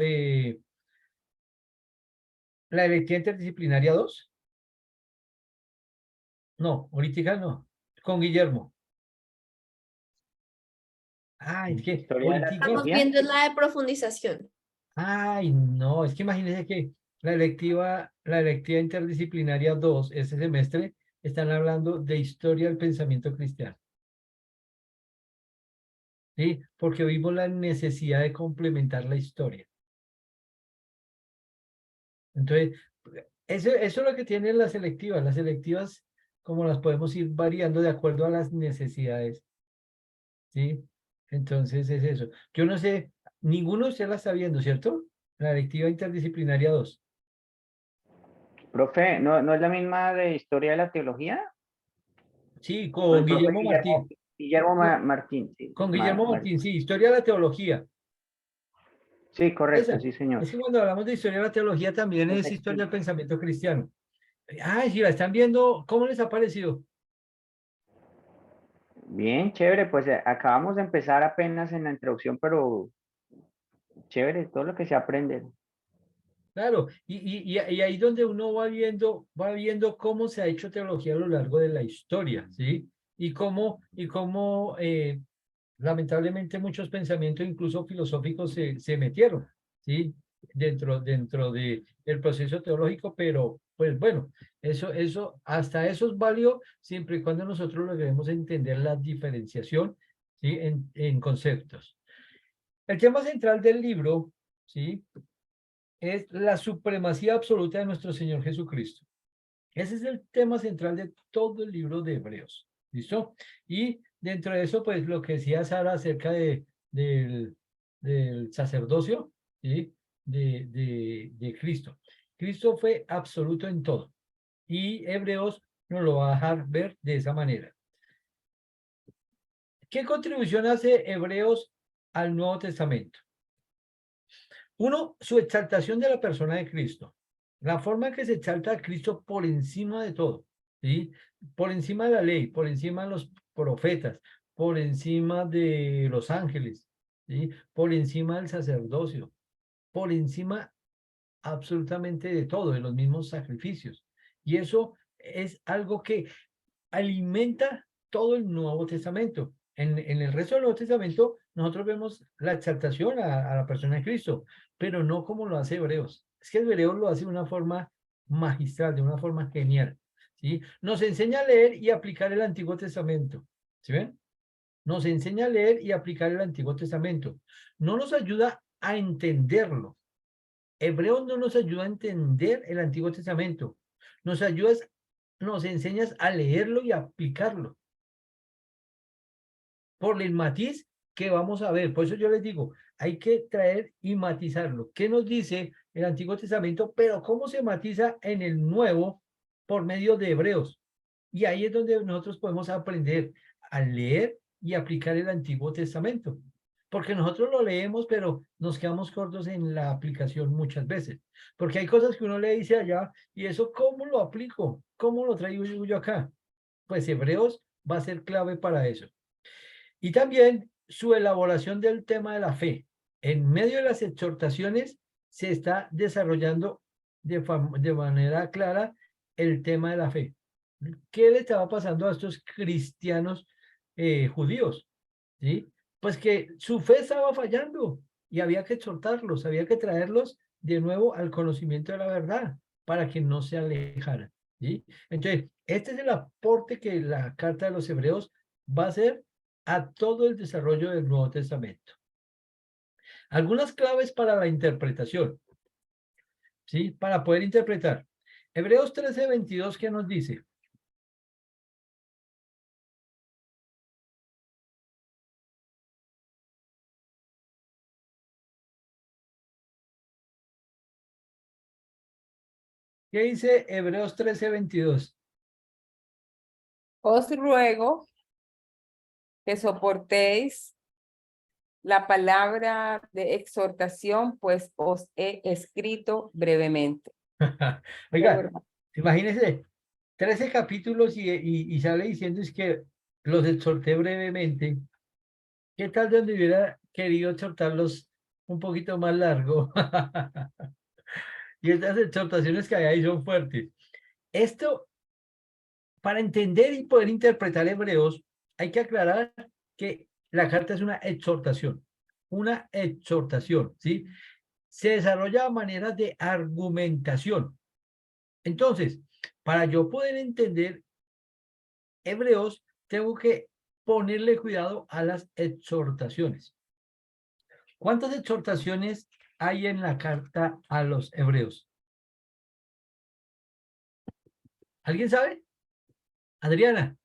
S1: la electiva interdisciplinaria 2. No, ahorita no. Con Guillermo. Ah, es que
S7: Historia de la
S6: Estamos
S1: ahorita,
S7: teología.
S6: viendo la de profundización.
S1: ay, no, es que imagínense que la electiva interdisciplinaria 2 este semestre están hablando de historia del pensamiento cristiano, ¿sí? Porque vimos la necesidad de complementar la historia. Entonces, eso es lo que tienen las selectivas, como las podemos ir variando de acuerdo a las necesidades, ¿sí? Entonces es eso. Yo no sé, ninguno de ustedes la está viendo, ¿cierto? La electiva interdisciplinaria 2.
S7: Profe, ¿no es la misma de historia de la teología?
S1: Sí,
S7: Con
S1: con
S7: el profe
S1: Guillermo Martín.
S7: Martín, sí.
S1: Con Guillermo Martín, sí, historia de la teología.
S7: Sí, correcto,
S1: Esa.
S7: sí, señor.
S1: Es que cuando hablamos de historia de la teología también es
S7: Perfecto.
S1: historia del pensamiento cristiano. Ay, si la están viendo, ¿cómo les ha parecido?
S7: Bien, chévere, pues acabamos de empezar apenas en la introducción, pero chévere, todo lo que se aprende.
S1: Claro, y ahí donde uno va viendo cómo se ha hecho teología a lo largo de la historia, ¿sí? Y cómo lamentablemente muchos pensamientos, incluso filosóficos, se metieron, ¿sí? Dentro del proceso teológico, pero pues bueno, hasta eso es válido siempre y cuando nosotros logremos entender la diferenciación, ¿sí? En conceptos. El tema central del libro, ¿sí? Es la supremacía absoluta de nuestro Señor Jesucristo. Ese es el tema central de todo el libro de Hebreos. ¿Listo? Y dentro de eso, pues lo que decía Sara acerca del sacerdocio, ¿sí? De Cristo. Cristo fue absoluto en todo. Y Hebreos nos lo va a dejar ver de esa manera. ¿Qué contribución hace Hebreos al Nuevo Testamento? Uno, su exaltación de la persona de Cristo. La forma en que se exalta a Cristo por encima de todo, ¿sí? Por encima de la ley, por encima de los profetas, por encima de los ángeles, ¿sí? Por encima del sacerdocio, por encima absolutamente de todo, de los mismos sacrificios. Y eso es algo que alimenta todo el Nuevo Testamento. En el resto del Nuevo Testamento, nosotros vemos la exaltación a la persona de Cristo, pero no como lo hace Hebreos. Es que Hebreos lo hace de una forma magistral, de una forma genial, ¿sí? Nos enseña a leer y aplicar el Antiguo Testamento, ¿sí ven? Nos enseña a leer y aplicar el Antiguo Testamento. No nos ayuda a entenderlo. Hebreos no nos ayuda a entender el Antiguo Testamento. Nos enseñas a leerlo y a aplicarlo por el matiz que vamos a ver. Por eso yo les digo, hay que traer y matizarlo. ¿Qué nos dice el Antiguo Testamento? Pero cómo se matiza en el Nuevo por medio de Hebreos. Y ahí es donde nosotros podemos aprender a leer y aplicar el Antiguo Testamento. Porque nosotros lo leemos, pero nos quedamos cortos en la aplicación muchas veces. Porque hay cosas que uno le dice allá, y eso, ¿cómo lo aplico? ¿Cómo lo traigo yo acá? Pues Hebreos va a ser clave para eso. Y también su elaboración del tema de la fe. En medio de las exhortaciones se está desarrollando de manera clara el tema de la fe. ¿Qué le estaba pasando a estos cristianos judíos? ¿Sí? Pues que su fe estaba fallando y había que exhortarlos, había que traerlos de nuevo al conocimiento de la verdad para que no se alejaran. ¿Sí? Entonces, este es el aporte que la carta de los Hebreos va a hacer a todo el desarrollo del Nuevo Testamento. Algunas claves para la interpretación, ¿sí? Para poder interpretar. Hebreos 13:22, ¿qué nos dice? ¿Qué dice Hebreos 13:22?
S4: Os ruego que soportéis la palabra de exhortación, pues os he escrito brevemente.
S1: Oiga, imagínense, 13 capítulos y sale diciendo es que los exhorté brevemente. ¿Qué tal donde hubiera querido exhortarlos un poquito más largo? Y estas exhortaciones que hay ahí son fuertes. Esto, para entender y poder interpretar Hebreos, hay que aclarar que la carta es una exhortación, ¿sí? Se desarrolla a manera de argumentación. Entonces, para yo poder entender Hebreos, tengo que ponerle cuidado a las exhortaciones. ¿Cuántas exhortaciones hay en la carta a los Hebreos? ¿Alguien sabe? Adriana.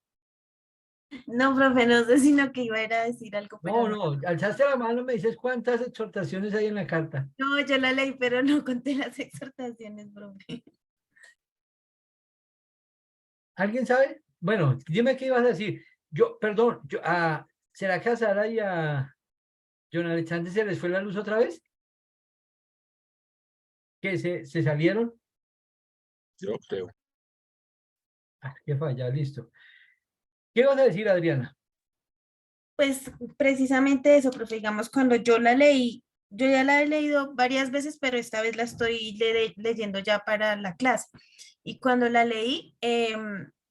S8: No, profe, no sé, sino que iba a ir a decir algo, pero
S1: No, alzaste la mano, me dices cuántas exhortaciones hay en la carta.
S8: no, yo la leí, pero no conté las exhortaciones, profe.
S1: ¿Alguien sabe? Bueno, dime qué ibas a decir. Perdón, ¿será que a Sara y a John Alexander se les fue la luz otra vez? ¿Que se salieron?
S3: Yo creo.
S1: Qué falla, listo. ¿Qué vas a decir, Adriana?
S8: Pues precisamente eso, profe, digamos, cuando yo la leí, yo ya la he leído varias veces, pero esta vez la estoy leyendo ya para la clase. Y cuando la leí,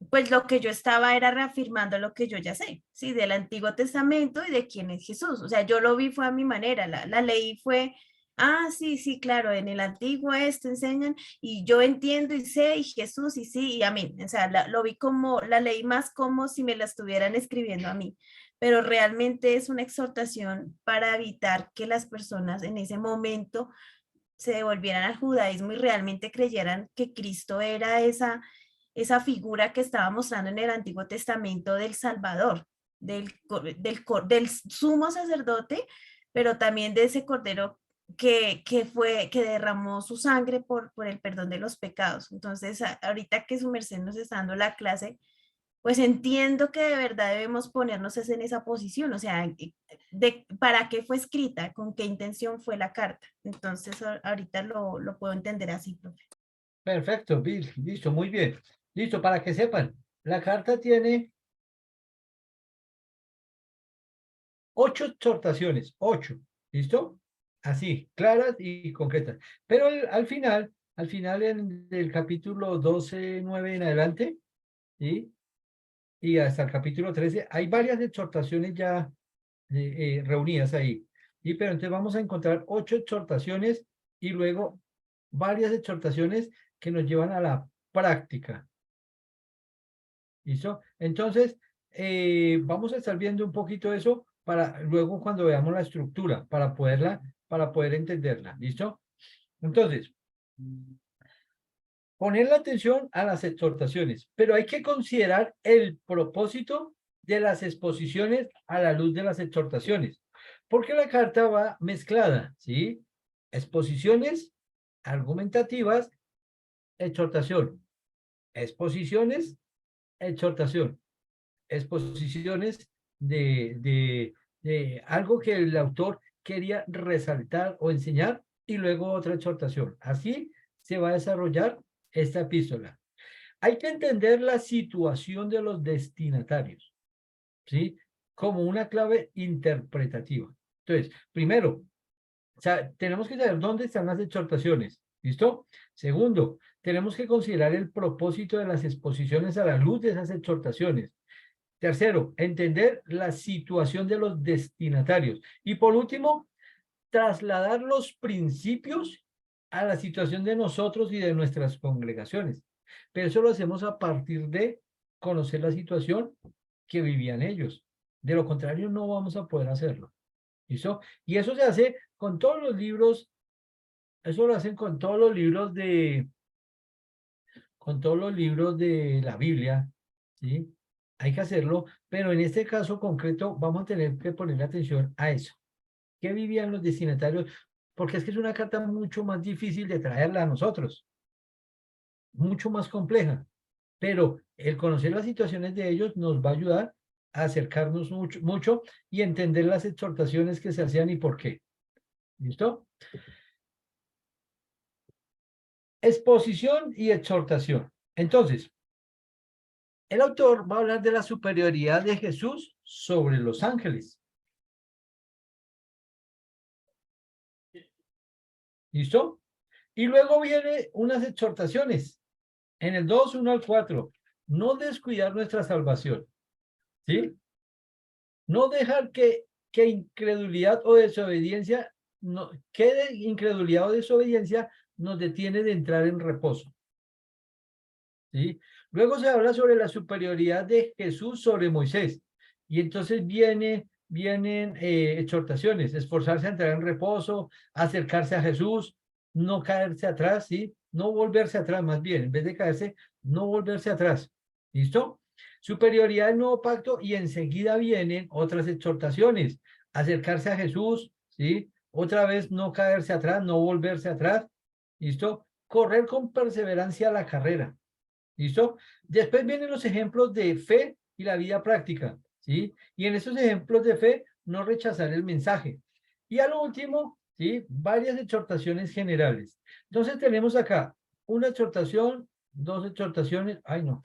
S8: pues lo que yo estaba era reafirmando lo que yo ya sé, ¿sí? Del Antiguo Testamento y de quién es Jesús. O sea, yo lo vi fue a mi manera, la leí fue, ah, sí, sí, claro, en el Antiguo esto enseñan y yo entiendo y sé y Jesús y sí y amén. O sea, lo vi como, la leí más como si me la estuvieran escribiendo a mí, pero realmente es una exhortación para evitar que las personas en ese momento se devolvieran al judaísmo y realmente creyeran que Cristo era esa figura que estaba mostrando en el Antiguo Testamento del Salvador, del sumo sacerdote, pero también de ese cordero que derramó su sangre por el perdón de los pecados. Entonces, ahorita que su merced nos está dando la clase, pues entiendo que de verdad debemos ponernos en esa posición, o sea, para qué fue escrita, con qué intención fue la carta. Entonces, ahorita lo puedo entender así, profe.
S1: Perfecto, Bill. Listo, muy bien. Listo, para que sepan, la carta tiene 8 exhortaciones, 8. ¿Listo? Así, claras y concretas. Pero al final en el capítulo 12, 9 en adelante, ¿sí? Y hasta el capítulo 13, hay varias exhortaciones ya reunidas ahí. Y pero entonces vamos a encontrar 8 exhortaciones y luego varias exhortaciones que nos llevan a la práctica. ¿Listo? Entonces, vamos a estar viendo un poquito eso para luego cuando veamos la estructura, para poder entenderla. ¿Listo? Entonces, poner la atención a las exhortaciones, pero hay que considerar el propósito de las exposiciones a la luz de las exhortaciones, porque la carta va mezclada, ¿sí? Exposiciones argumentativas, exhortación, exposiciones, exhortación, exposiciones de algo que el autor quería resaltar o enseñar y luego otra exhortación. Así se va a desarrollar esta epístola. Hay que entender la situación de los destinatarios, ¿sí? Como una clave interpretativa. Entonces, primero, o sea, tenemos que saber dónde están las exhortaciones. ¿Listo? Segundo, tenemos que considerar el propósito de las exposiciones a la luz de esas exhortaciones. Tercero, entender la situación de los destinatarios. Y por último, trasladar los principios a la situación de nosotros y de nuestras congregaciones. Pero eso lo hacemos a partir de conocer la situación que vivían ellos. De lo contrario, no vamos a poder hacerlo. ¿Listo? Y eso se hace con todos los libros, eso lo hacen con todos los libros de la Biblia, ¿sí? Hay que hacerlo, pero en este caso concreto vamos a tener que poner atención a eso. ¿Qué vivían los destinatarios? Porque es que es una carta mucho más difícil de traerla a nosotros, mucho más compleja, pero el conocer las situaciones de ellos nos va a ayudar a acercarnos mucho y entender las exhortaciones que se hacían y por qué. ¿Listo? Exposición y exhortación. Entonces, el autor va a hablar de la superioridad de Jesús sobre los ángeles. ¿Listo? Y luego viene unas exhortaciones. En el 2, 1 al 4. No descuidar nuestra salvación. ¿Sí? No dejar que incredulidad o desobediencia, incredulidad o desobediencia nos detiene de entrar en reposo. ¿Sí? Luego se habla sobre la superioridad de Jesús sobre Moisés. Y entonces vienen exhortaciones, esforzarse a entrar en reposo, acercarse a Jesús, no caerse atrás, ¿sí? No volverse atrás, más bien, en vez de caerse, no volverse atrás. ¿Listo? Superioridad del nuevo pacto y enseguida vienen otras exhortaciones, acercarse a Jesús, ¿sí? Otra vez no caerse atrás, no volverse atrás. ¿Listo? Correr con perseverancia la carrera. ¿Listo? Después vienen los ejemplos de fe y la vida práctica, ¿sí? Y en esos ejemplos de fe, no rechazar el mensaje. Y a lo último, ¿sí? Varias exhortaciones generales. Entonces tenemos acá una exhortación, 2 exhortaciones, ay no,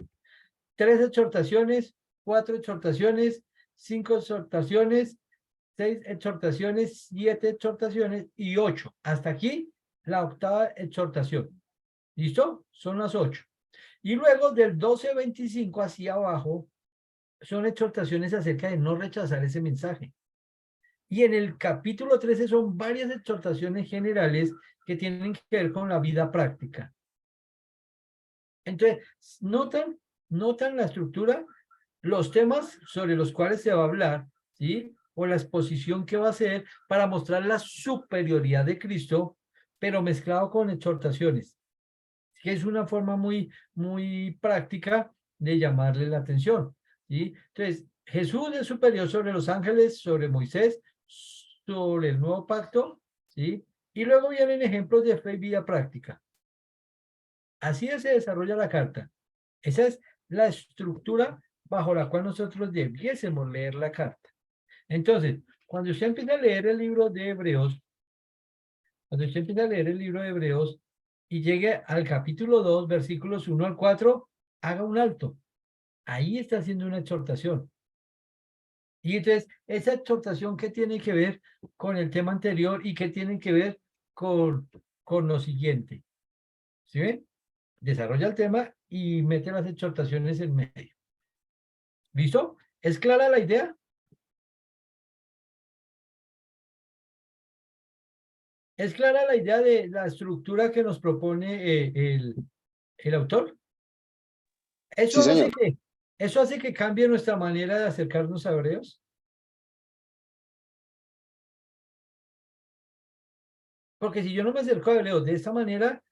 S1: 3 exhortaciones, 4 exhortaciones, 5 exhortaciones, 6 exhortaciones, 7 exhortaciones y 8. Hasta aquí la octava exhortación. ¿Listo? Son las 8. Y luego del 12 a 25 hacia abajo son exhortaciones acerca de no rechazar ese mensaje. Y en el capítulo 13 son varias exhortaciones generales que tienen que ver con la vida práctica. Entonces, notan la estructura, los temas sobre los cuales se va a hablar, ¿sí? O la exposición que va a hacer para mostrar la superioridad de Cristo, pero mezclado con exhortaciones, que es una forma muy práctica de llamarle la atención, ¿sí? Entonces, Jesús es superior sobre los ángeles, sobre Moisés, sobre el nuevo pacto, ¿sí? Y luego vienen ejemplos de fe y vida práctica. Así se desarrolla la carta. Esa es la estructura bajo la cual nosotros debiésemos leer la carta. Entonces, cuando usted empieza a leer el libro de Hebreos, y llegue al capítulo 2, versículos 1 al 4, haga un alto. Ahí está haciendo una exhortación. Y entonces, esa exhortación, ¿qué tiene que ver con el tema anterior y qué tiene que ver con lo siguiente? ¿Sí ven? Desarrolla el tema y mete las exhortaciones en medio. ¿Listo? ¿Es clara la idea? ¿Es clara la idea de la estructura que nos propone el autor?
S5: Sí, señor.
S1: ¿Eso hace que cambie nuestra manera de acercarnos a Hebreos? Porque si yo no me acerco a Hebreos de esta manera,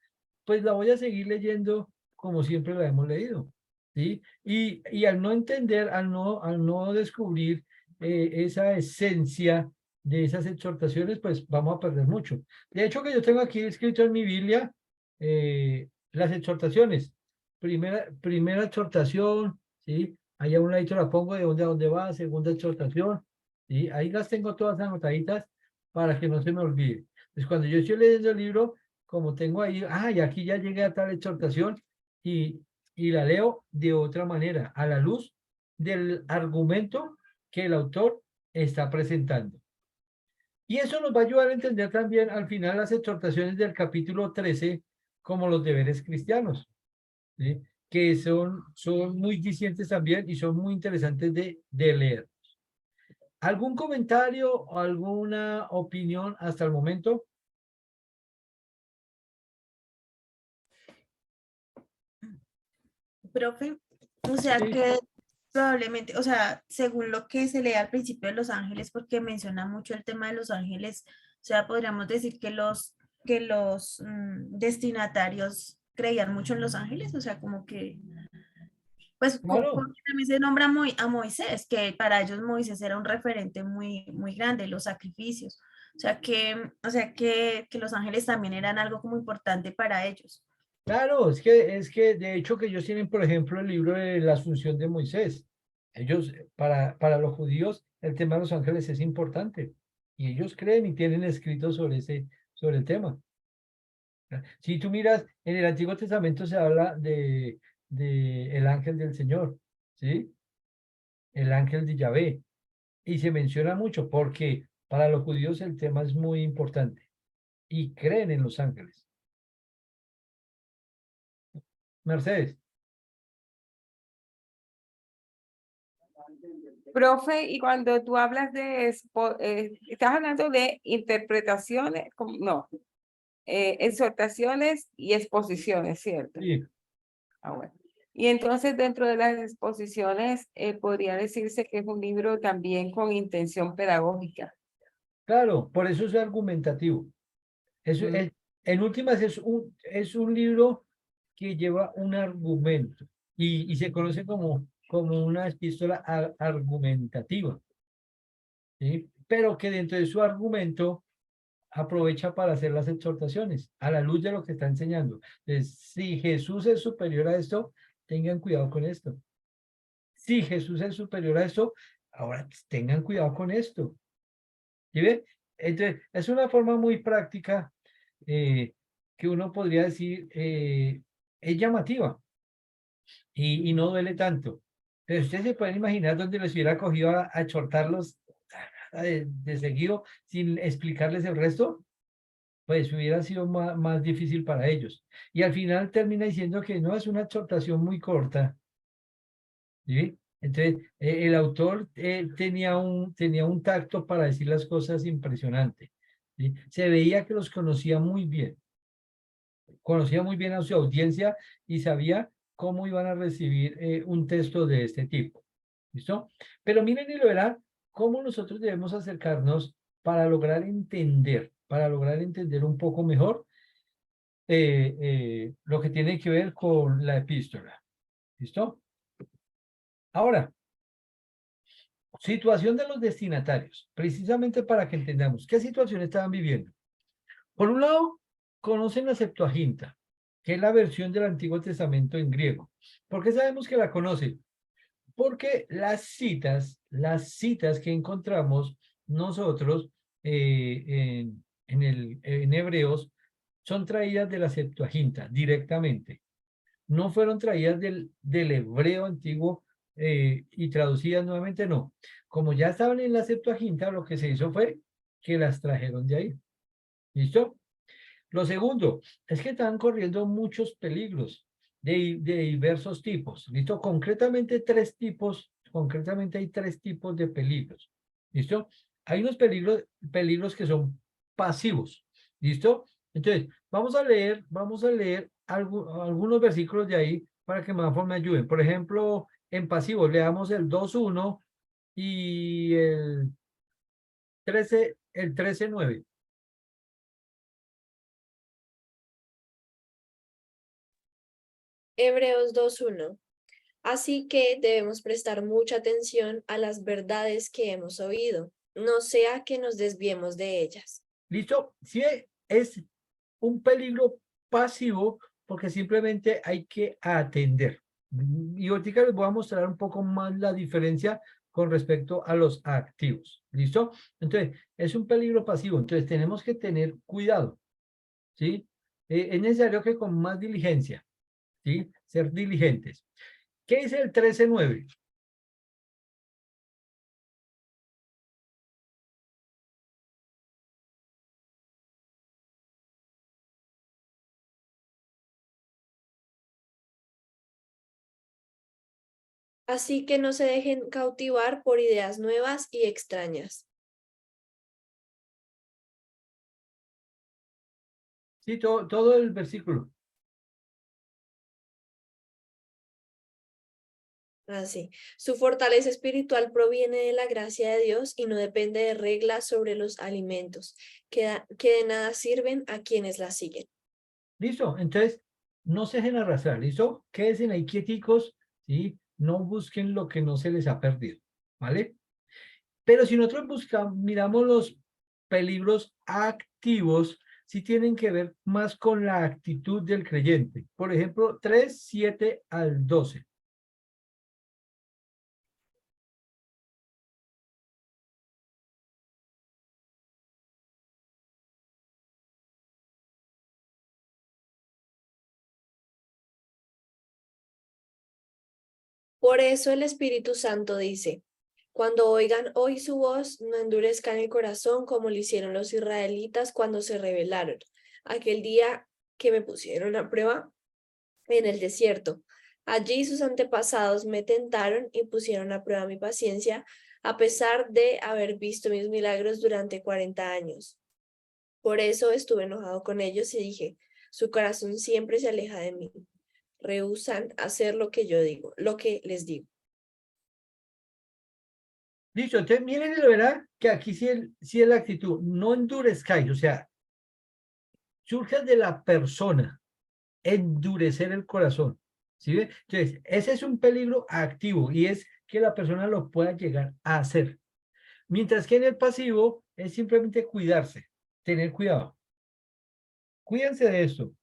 S1: pues la voy a seguir leyendo como siempre la hemos leído, ¿sí? Y al no entender, al no descubrir esa esencia de esas exhortaciones, pues vamos a perder mucho. De hecho, que yo tengo aquí escrito en mi Biblia las exhortaciones. Primera exhortación, ¿sí? Allá a un ladito la pongo de dónde a dónde va, segunda exhortación, ¿sí? Ahí las tengo todas anotaditas para que no se me olvide. Pues cuando yo estoy leyendo el libro, como tengo ahí, y aquí ya llegué a tal exhortación y la leo de otra manera, a la luz del argumento que el autor está presentando. Y eso nos va a ayudar a entender también al final las exhortaciones del capítulo 13 como los deberes cristianos, ¿sí? Que son muy dicientes también y son muy interesantes de leer. ¿Algún comentario o alguna opinión hasta el momento?
S8: Profe, o sea
S1: Sí.
S8: que probablemente, o sea, según lo que se lee al principio de Los Ángeles, porque menciona mucho el tema de Los Ángeles, o sea, podríamos decir que los destinatarios creían mucho en Los Ángeles, o sea, como que, pues,
S1: Claro.
S8: porque también se nombra a Moisés, que para ellos Moisés era un referente muy grande, los sacrificios, o sea, que Los Ángeles también eran algo como importante para ellos.
S1: Claro, es que de hecho que ellos tienen, por ejemplo, el libro de la Asunción de Moisés. Ellos, para los judíos, el tema de los ángeles es importante. Y ellos creen y tienen escrito sobre el tema. Si tú miras, en el Antiguo Testamento se habla de el ángel del Señor, ¿sí? El ángel de Yahvé. Y se menciona mucho porque para los judíos el tema es muy importante. Y creen en los ángeles. Mercedes.
S4: Profe, y cuando tú hablas estás hablando de interpretaciones, no, exhortaciones y exposiciones, ¿cierto?
S1: Sí.
S4: Ah, bueno. Y entonces dentro de las exposiciones podría decirse que es un libro también con intención pedagógica.
S1: Claro, por eso es argumentativo. Eso
S4: Mm.
S1: en últimas es un libro que lleva un argumento y se conoce como una epístola argumentativa, ¿sí? Pero que dentro de su argumento aprovecha para hacer las exhortaciones a la luz de lo que está enseñando. Entonces, si Jesús es superior a esto, tengan cuidado con esto. Si Jesús es superior a esto, ahora tengan cuidado con esto. ¿Sí ve? Entonces, es una forma muy práctica que uno podría decir es llamativa y no duele tanto. Pero ustedes se pueden imaginar donde les hubiera cogido a exhortarlos de seguido sin explicarles el resto, pues hubiera sido más difícil para ellos. Y al final termina diciendo que no, es una exhortación muy corta. ¿Sí? Entonces, el autor tenía un tacto para decir las cosas impresionante. ¿Sí? Se veía que los conocía muy bien. Conocía muy bien a su audiencia y sabía cómo iban a recibir un texto de este tipo. ¿Listo? Pero miren y lo verán cómo nosotros debemos acercarnos para lograr entender un poco mejor lo que tiene que ver con la epístola. ¿Listo? Ahora, situación de los destinatarios, precisamente para que entendamos qué situación estaban viviendo. Por un lado, conocen la Septuaginta, que es la versión del Antiguo Testamento en griego. ¿Por qué sabemos que la conocen? Porque las citas que encontramos nosotros en Hebreos son traídas de la Septuaginta directamente. No fueron traídas del hebreo antiguo y traducidas nuevamente, no. Como ya estaban en la Septuaginta, lo que se hizo fue que las trajeron de ahí. ¿Listo? Lo segundo es que estaban corriendo muchos peligros de diversos tipos. ¿Listo? Concretamente hay tres tipos de peligros. ¿Listo? Hay unos peligros que son pasivos. ¿Listo? Entonces, vamos a leer algunos versículos de ahí para que más me ayuden. Por ejemplo, en pasivos, leamos el 2:1 y el 13:9.
S6: Hebreos 2:1. Así que debemos prestar mucha atención a las verdades que hemos oído, no sea que nos desviemos de ellas.
S1: ¿Listo? Sí, es un peligro pasivo porque simplemente hay que atender. Y ahorita les voy a mostrar un poco más la diferencia con respecto a los activos. ¿Listo? Entonces, es un peligro pasivo. Entonces, tenemos que tener cuidado. ¿Sí? Es necesario que con más diligencia, ¿sí? Ser diligentes. ¿Qué dice el 13:9?
S6: Así que no se dejen cautivar por ideas nuevas y extrañas.
S1: Sí, todo el versículo.
S6: Así. Su fortaleza espiritual proviene de la gracia de Dios y no depende de reglas sobre los alimentos, que de nada sirven a quienes la siguen.
S1: ¿Listo? Entonces, no se dejen arrastrar, ¿listo? Quédense ahí quieticos, ¿sí? No busquen lo que no se les ha perdido, ¿vale? Pero si nosotros miramos los peligros activos, sí tienen que ver más con la actitud del creyente. Por ejemplo, 3:7 al 12.
S6: Por eso el Espíritu Santo dice, cuando oigan hoy su voz, no endurezcan el corazón como lo hicieron los israelitas cuando se rebelaron, aquel día que me pusieron a prueba en el desierto. Allí sus antepasados me tentaron y pusieron a prueba mi paciencia, a pesar de haber visto mis milagros durante 40 años. Por eso estuve enojado con ellos y dije, su corazón siempre se aleja de mí. Rehúsan hacer lo que yo digo, lo que les digo.
S1: Listo, entonces miren y lo verán que aquí sí es la actitud. No endurezcáis, o sea, surge de la persona endurecer el corazón. ¿Sí ve? Entonces, ese es un peligro activo y es que la persona lo pueda llegar a hacer. Mientras que en el pasivo es simplemente cuidarse, tener cuidado. Cuídense de esto,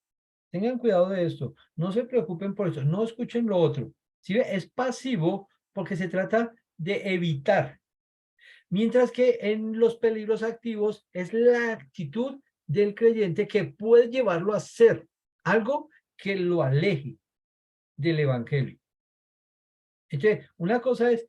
S1: tengan cuidado de esto, no se preocupen por eso, no escuchen lo otro. ¿Sí ve? Es pasivo porque se trata de evitar. Mientras que en los peligros activos es la actitud del creyente que puede llevarlo a hacer algo que lo aleje del evangelio. Entonces, una cosa es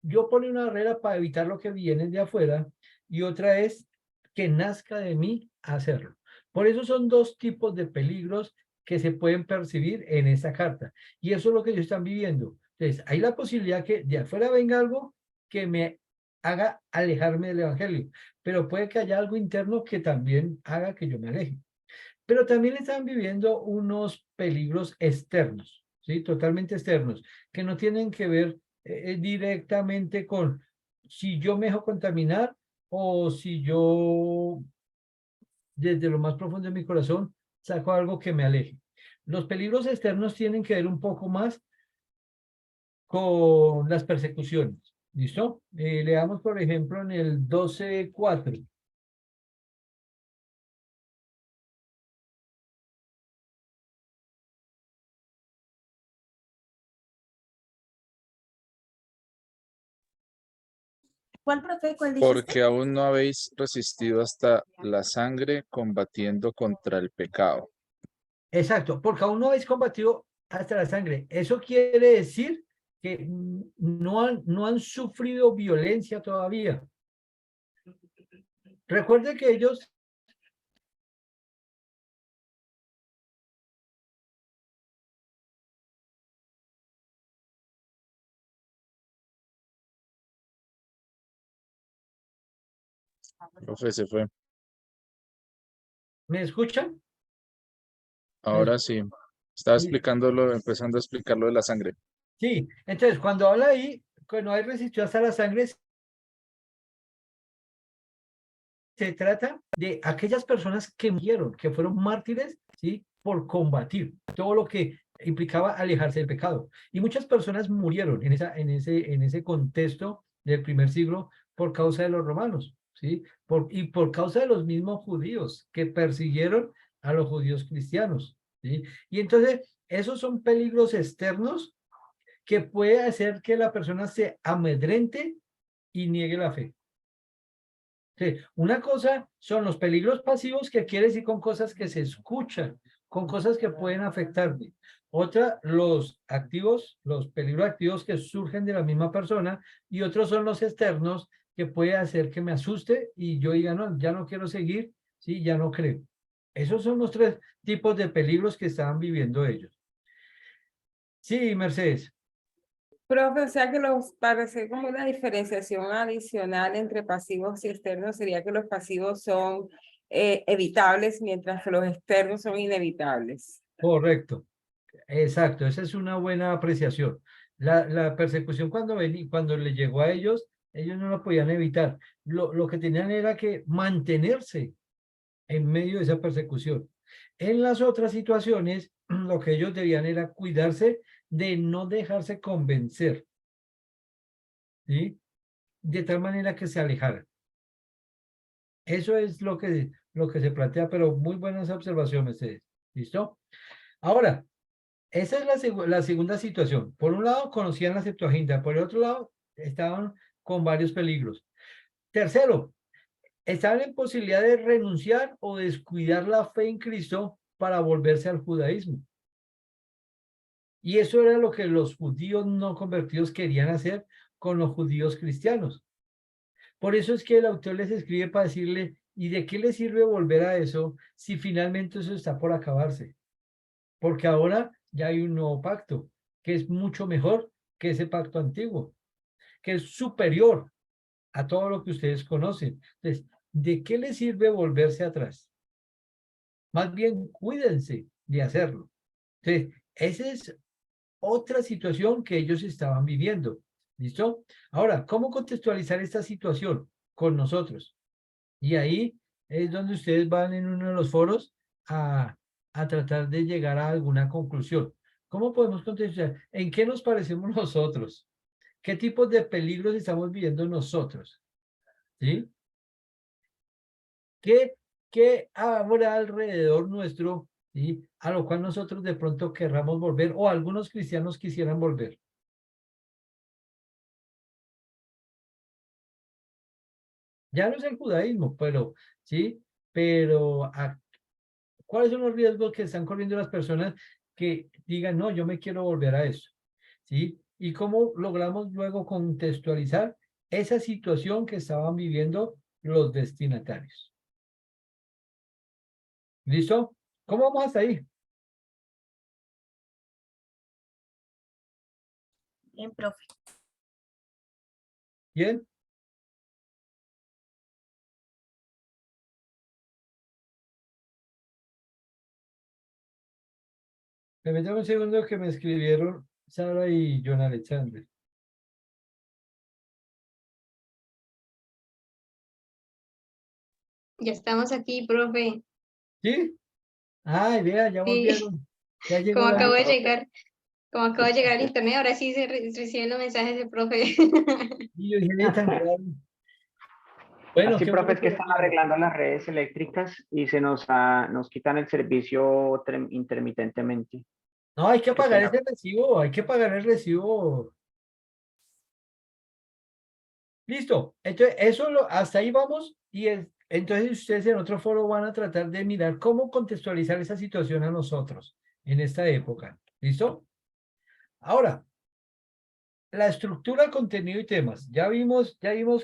S1: yo pongo una barrera para evitar lo que viene de afuera y otra es que nazca de mí hacerlo. Por eso son dos tipos de peligros que se pueden percibir en esta carta. Y eso es lo que ellos están viviendo. Entonces, hay la posibilidad que de afuera venga algo que me haga alejarme del evangelio, pero puede que haya algo interno que también haga que yo me aleje. Pero también están viviendo unos peligros externos, ¿sí? Totalmente externos, que no tienen que ver directamente con si yo me dejo contaminar o si yo desde lo más profundo de mi corazón saco algo que me aleje. Los peligros externos tienen que ver un poco más con las persecuciones. ¿Listo? Leamos, por ejemplo, en el 12:4.
S8: ¿Cuál, profe? ¿Cuál dijiste?
S3: Porque aún no habéis resistido hasta la sangre combatiendo contra el pecado.
S1: Exacto, porque aún no habéis combatido hasta la sangre. Eso quiere decir que no han sufrido violencia todavía. Recuerde que ellos
S3: Profe, se fue.
S1: ¿me escuchan?
S3: Ahora sí. Estaba
S1: Sí.
S3: explicándolo, empezando a explicar lo de la sangre.
S1: Sí, entonces cuando habla ahí, que no hay resistido hasta la sangre, se trata de aquellas personas que murieron, que fueron mártires, ¿sí? Por combatir todo lo que implicaba alejarse del pecado. Y muchas personas murieron en ese contexto del primer siglo por causa de los romanos, ¿sí? Y por causa de los mismos judíos que persiguieron a los judíos cristianos, ¿sí? Y entonces, esos son peligros externos que puede hacer que la persona se amedrente y niegue la fe. Sí, una cosa son los peligros pasivos, que quiere decir con cosas que se escuchan, con cosas que pueden afectarme. Otra, los activos, los peligros activos que surgen de la misma persona, y otros son los externos, que puede hacer que me asuste y yo diga, no, ya no quiero seguir, sí, ya no creo. Esos son los tres tipos de peligros que estaban viviendo ellos. Sí, Mercedes.
S4: Profe, o sea que para hacer como una diferenciación adicional entre pasivos y externos, sería que los pasivos son evitables, mientras que los externos son inevitables.
S1: Correcto. Exacto, esa es una buena apreciación. La persecución cuando le llegó a ellos no lo podían evitar. Lo que tenían era que mantenerse en medio de esa persecución. En las otras situaciones, lo que ellos debían era cuidarse de no dejarse convencer, ¿sí? De tal manera que se alejaran. Eso es lo que se plantea, pero muy buenas observaciones, ¿listo? Ahora, esa es la segunda situación. Por un lado, conocían la Septuaginta, por el otro lado, estaban con varios peligros. Tercero, estaban en posibilidad de renunciar o descuidar la fe en Cristo para volverse al judaísmo. Y eso era lo que los judíos no convertidos querían hacer con los judíos cristianos. Por eso es que el autor les escribe para decirle, ¿y de qué les sirve volver a eso si finalmente eso está por acabarse? Porque ahora ya hay un nuevo pacto, que es mucho mejor que ese pacto antiguo, que es superior a todo lo que ustedes conocen. Entonces, ¿de qué les sirve volverse atrás? Más bien, cuídense de hacerlo. Entonces, esa es otra situación que ellos estaban viviendo. ¿Listo? Ahora, ¿cómo contextualizar esta situación con nosotros? Y ahí es donde ustedes van en uno de los foros a tratar de llegar a alguna conclusión. ¿Cómo podemos contextualizar? ¿En qué nos parecemos nosotros? ¿Qué tipos de peligros estamos viviendo nosotros? ¿Sí? ¿Qué habrá alrededor nuestro, ¿sí? A lo cual nosotros de pronto querramos volver o algunos cristianos quisieran volver? Ya no es el judaísmo, pero, ¿sí? Pero ¿cuáles son los riesgos que están corriendo las personas que digan, no, yo me quiero volver a eso? ¿Sí? y cómo logramos luego contextualizar esa situación que estaban viviendo los destinatarios. ¿Listo? ¿Cómo vamos hasta ahí?
S8: Bien, profe.
S1: ¿Bien? Permítame un segundo que me escribieron Sara y John Alexander.
S2: Ya estamos aquí, profe.
S1: ¿Sí? Ay, vea, ya
S2: Sí,
S1: volvieron. Ya llegó
S2: como
S1: la...
S2: acabo de llegar, como acabo de llegar al internet, ahora sí se reciben los mensajes del profe.
S1: Y yo dije, "Ve, tan raro". Bueno,
S7: Así,
S1: qué
S7: profe,
S1: bueno
S7: es
S1: que
S7: que están
S1: volvieron.
S7: arreglando las redes eléctricas y nos quitan el servicio intermitentemente.
S1: No, hay que
S7: Qué
S1: pagar
S7: pena.
S1: ese recibo, hay que pagar el recibo. Listo. Entonces, hasta ahí vamos y entonces ustedes en otro foro van a tratar de mirar cómo contextualizar esa situación a nosotros en esta época. ¿Listo? Ahora, la estructura, contenido y temas. Ya vimos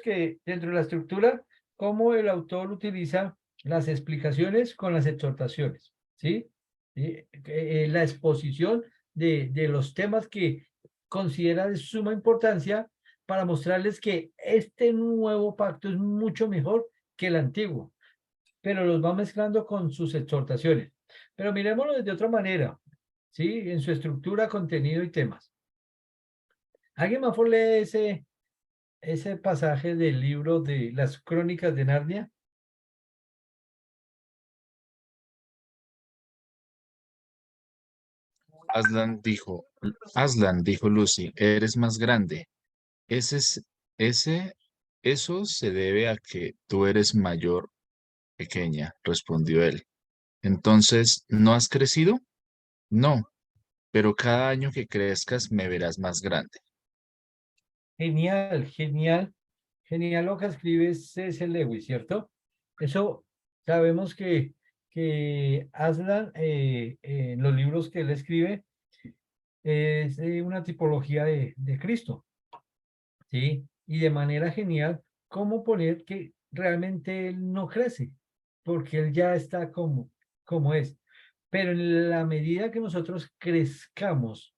S1: que dentro de la estructura, cómo el autor utiliza las explicaciones con las exhortaciones, ¿sí? La exposición de los temas que considera de suma importancia para mostrarles que este nuevo pacto es mucho mejor que el antiguo, pero los va mezclando con sus exhortaciones. Pero miremoslo de otra manera, ¿sí? En su estructura, contenido y temas. ¿Alguien más lee ese pasaje del libro de las Crónicas de Narnia?
S3: Aslan dijo Lucy, eres más grande. Ese es, ese, eso se debe a que tú eres mayor, pequeña, respondió él. Entonces, ¿no has crecido? No, pero cada año que crezcas me verás más grande.
S1: Genial, genial, genial lo que escribe C.S. Lewis, ¿cierto? Eso sabemos que Aslan, en los libros que él escribe, es una tipología de Cristo, ¿sí? Y de manera genial, cómo poner que realmente él no crece, porque él ya está como es. Pero en la medida que nosotros crezcamos,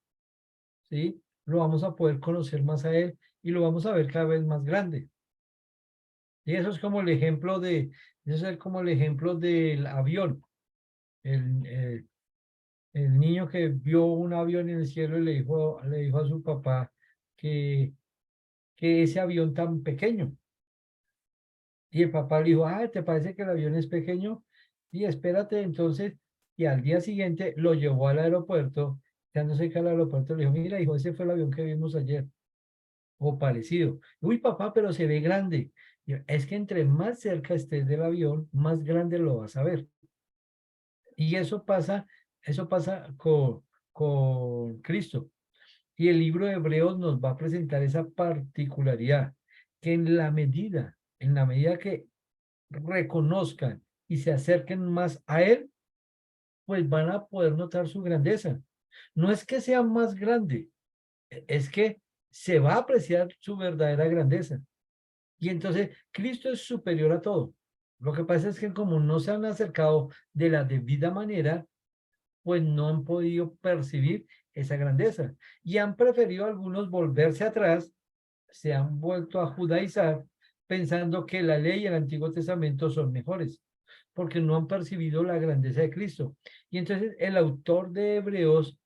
S1: ¿sí? Lo vamos a poder conocer más a él y lo vamos a ver cada vez más grande. Y eso es como el ejemplo eso es como el ejemplo del avión. El, el, el niño que vio un avión en el cielo y le dijo a su papá que ese avión tan pequeño. Y el papá le dijo, ¿te parece que el avión es pequeño? Y espérate entonces. Y al día siguiente lo llevó al aeropuerto. Estando cerca del aeropuerto, le dijo, mira, hijo, ese fue el avión que vimos ayer. O parecido. Uy, papá, pero se ve grande. Es que entre más cerca estés del avión, más grande lo vas a ver. Y eso pasa con Cristo. Y el libro de Hebreos nos va a presentar esa particularidad, que en la medida que reconozcan y se acerquen más a Él, pues van a poder notar su grandeza. No es que sea más grande, es que se va a apreciar su verdadera grandeza. Y entonces Cristo es superior a todo. Lo que pasa es que como no se han acercado de la debida manera, pues no han podido percibir esa grandeza. Y han preferido algunos volverse atrás, se han vuelto a judaizar, pensando que la ley y el Antiguo Testamento son mejores, porque no han percibido la grandeza de Cristo. Y entonces el autor de Hebreos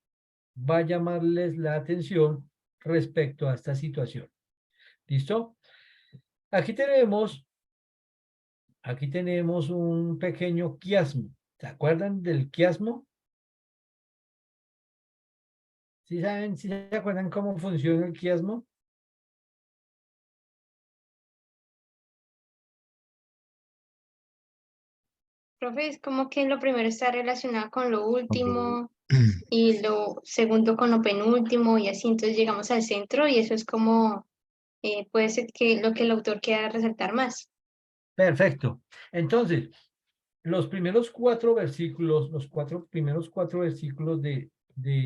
S1: va a llamarles la atención respecto a esta situación. ¿Listo? Aquí tenemos un pequeño quiasmo. ¿Se acuerdan del quiasmo? ¿Sí saben, sí se acuerdan cómo funciona el quiasmo?
S2: Profe, es como que lo primero está relacionado con lo
S3: Cuando-
S2: último y lo segundo con lo penúltimo y así, entonces llegamos al centro y eso es como, puede ser que lo que el autor quiera resaltar más.
S1: Perfecto. Entonces, los primeros cuatro versículos, primeros cuatro versículos de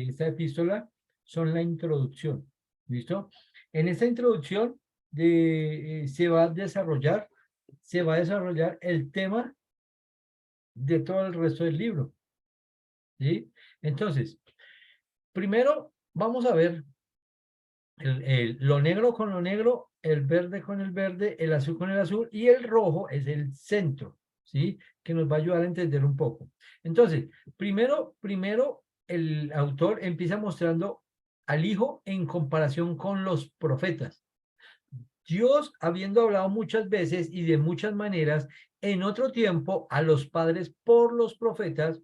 S1: esta epístola son la introducción. ¿Listo? En esta introducción se va a desarrollar el tema de todo el resto del libro. ¿Sí? Entonces, primero vamos a ver lo negro con lo negro, el verde con el verde, el azul con el azul y el rojo es el centro, ¿sí? Que nos va a ayudar a entender un poco. Entonces, primero el autor empieza mostrando al hijo en comparación con los profetas. Dios, habiendo hablado muchas veces y de muchas maneras, en otro tiempo a los padres por los profetas,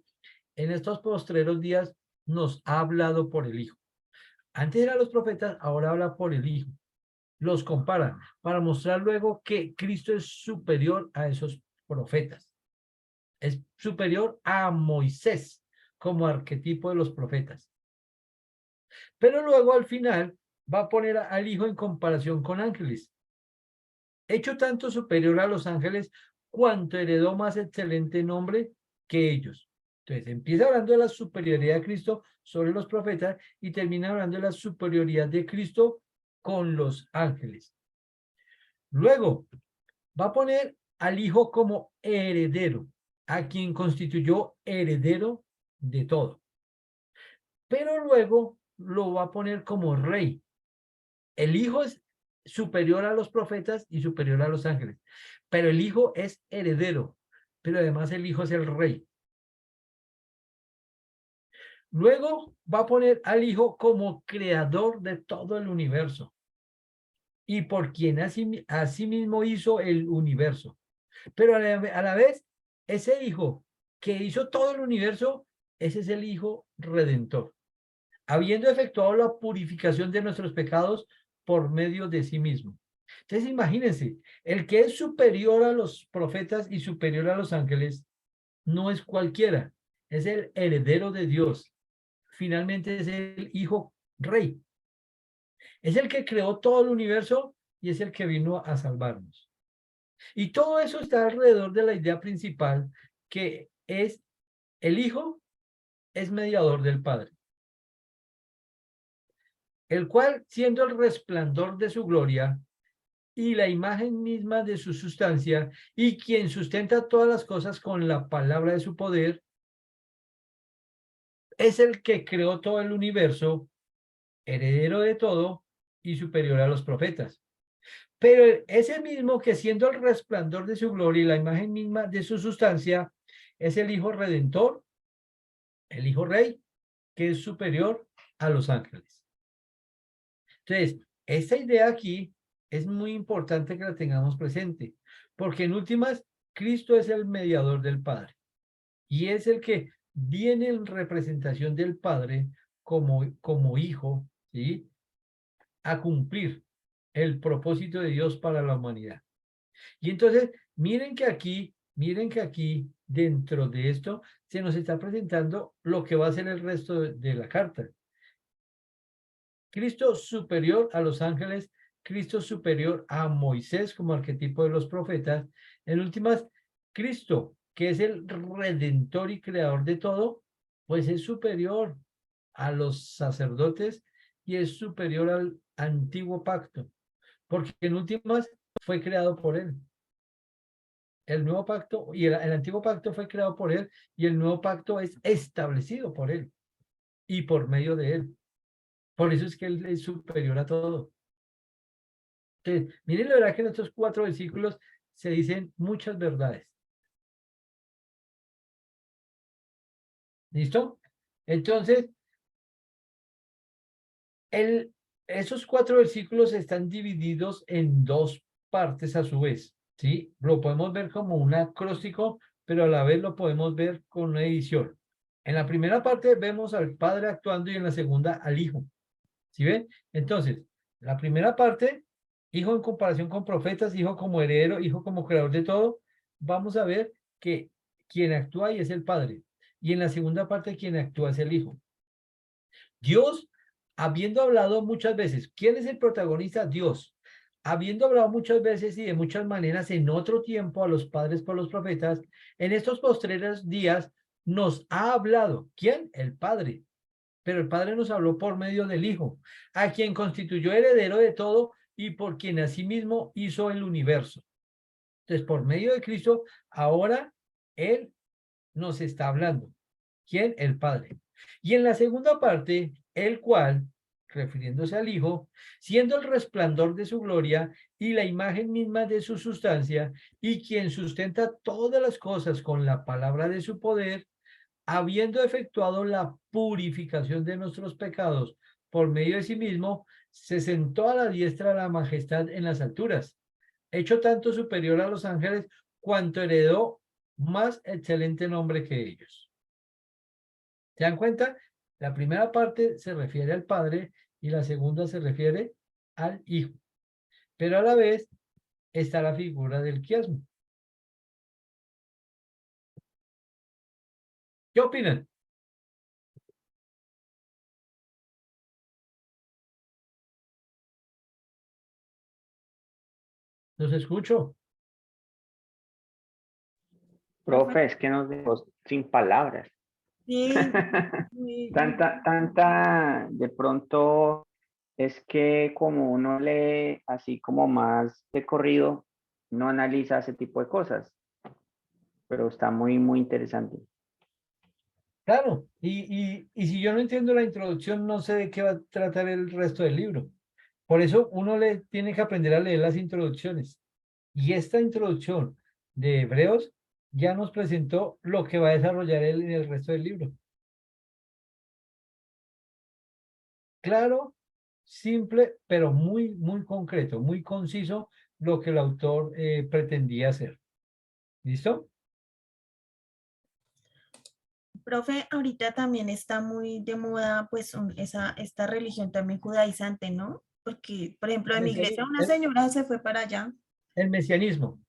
S1: en estos postreros días nos ha hablado por el Hijo. Antes eran los profetas, ahora habla por el Hijo. Los compara para mostrar luego que Cristo es superior a esos profetas. Es superior a Moisés como arquetipo de los profetas. Pero luego al final va a poner al Hijo en comparación con ángeles. Hecho tanto superior a los ángeles, cuanto heredó más excelente nombre que ellos. Entonces empieza hablando de la superioridad de Cristo sobre los profetas y termina hablando de la superioridad de Cristo con los ángeles. Luego va a poner al Hijo como heredero, a quien constituyó heredero de todo. Pero luego lo va a poner como rey. El Hijo es superior a los profetas y superior a los ángeles, pero el Hijo es heredero, pero además el Hijo es el rey. Luego va a poner al Hijo como creador de todo el universo y por quien asimismo hizo el universo. Pero a la vez, ese Hijo que hizo todo el universo, ese es el Hijo redentor, habiendo efectuado la purificación de nuestros pecados por medio de sí mismo. Entonces imagínense, el que es superior a los profetas y superior a los ángeles no es cualquiera, es el heredero de Dios. Finalmente es el Hijo Rey. Es el que creó todo el universo y es el que vino a salvarnos. Y todo eso está alrededor de la idea principal, que es el Hijo es mediador del Padre, el cual, siendo el resplandor de su gloria y la imagen misma de su sustancia, y quien sustenta todas las cosas con la palabra de su poder, es el que creó todo el universo, heredero de todo y superior a los profetas. Pero ese mismo que, siendo el resplandor de su gloria y la imagen misma de su sustancia, es el Hijo Redentor, el Hijo Rey, que es superior a los ángeles. Entonces, esta idea aquí es muy importante que la tengamos presente, porque en últimas, Cristo es el mediador del Padre y es el que viene en representación del Padre como hijo, ¿sí? A cumplir el propósito de Dios para la humanidad. Y entonces, miren que aquí, dentro de esto, se nos está presentando lo que va a ser el resto de la carta. Cristo superior a los ángeles, Cristo superior a Moisés como arquetipo de los profetas. En últimas, Cristo, que es el redentor y creador de todo, pues es superior a los sacerdotes y es superior al antiguo pacto, porque en últimas fue creado por él. El nuevo pacto y el antiguo pacto fue creado por él y el nuevo pacto es establecido por él y por medio de él. Por eso es que él es superior a todo. Entonces, miren la verdad que en estos 4 versículos se dicen muchas verdades. ¿Listo? Entonces, esos 4 versículos están divididos en 2 partes a su vez, ¿sí? Lo podemos ver como un acróstico, pero a la vez lo podemos ver con una edición. En la primera parte vemos al Padre actuando y en la segunda al Hijo. ¿Sí ven? Entonces, la primera parte, Hijo en comparación con profetas, Hijo como heredero, Hijo como creador de todo, vamos a ver que quien actúa ahí es el Padre. Y en la segunda parte, quien actúa es el Hijo. Dios, habiendo hablado muchas veces, ¿quién es el protagonista? Dios. Habiendo hablado muchas veces y de muchas maneras en otro tiempo a los padres por los profetas, en estos postreros días nos ha hablado. ¿Quién? El Padre. pero el Padre nos habló por medio del Hijo, a quien constituyó heredero de todo y por quien asimismo hizo el universo. Entonces, por medio de Cristo, ahora Él nos está hablando. ¿Quién? El Padre. Y en la segunda parte, el cual, refiriéndose al Hijo, siendo el resplandor de su gloria y la imagen misma de su sustancia, y quien sustenta todas las cosas con la palabra de su poder, habiendo efectuado la purificación de nuestros pecados por medio de sí mismo, se sentó a la diestra de la majestad en las alturas, hecho tanto superior a los ángeles, cuanto heredó más excelente nombre que ellos. ¿Se dan cuenta? La primera parte se refiere al Padre y la segunda se refiere al Hijo. Pero a la vez está la figura del quiasmo. ¿Qué opinan? Los escucho.
S7: Profe, es que nos dejó sin palabras.
S8: Sí, sí,
S7: Tanta, de pronto es que como uno lee así como más de corrido, no analiza ese tipo de cosas, pero está muy, muy interesante.
S1: Claro, y si yo no entiendo la introducción, no sé de qué va a tratar el resto del libro. Por eso uno tiene que aprender a leer las introducciones. Y esta introducción de Hebreos ya nos presentó lo que va a desarrollar él en el resto del libro. Claro, simple, pero muy, muy concreto, muy conciso lo que el autor pretendía hacer. ¿Listo?
S8: profe, ahorita también está muy de moda, pues, esta religión también judaizante, ¿no? Porque, por ejemplo, en mi iglesia una señora se fue para allá.
S1: El mesianismo.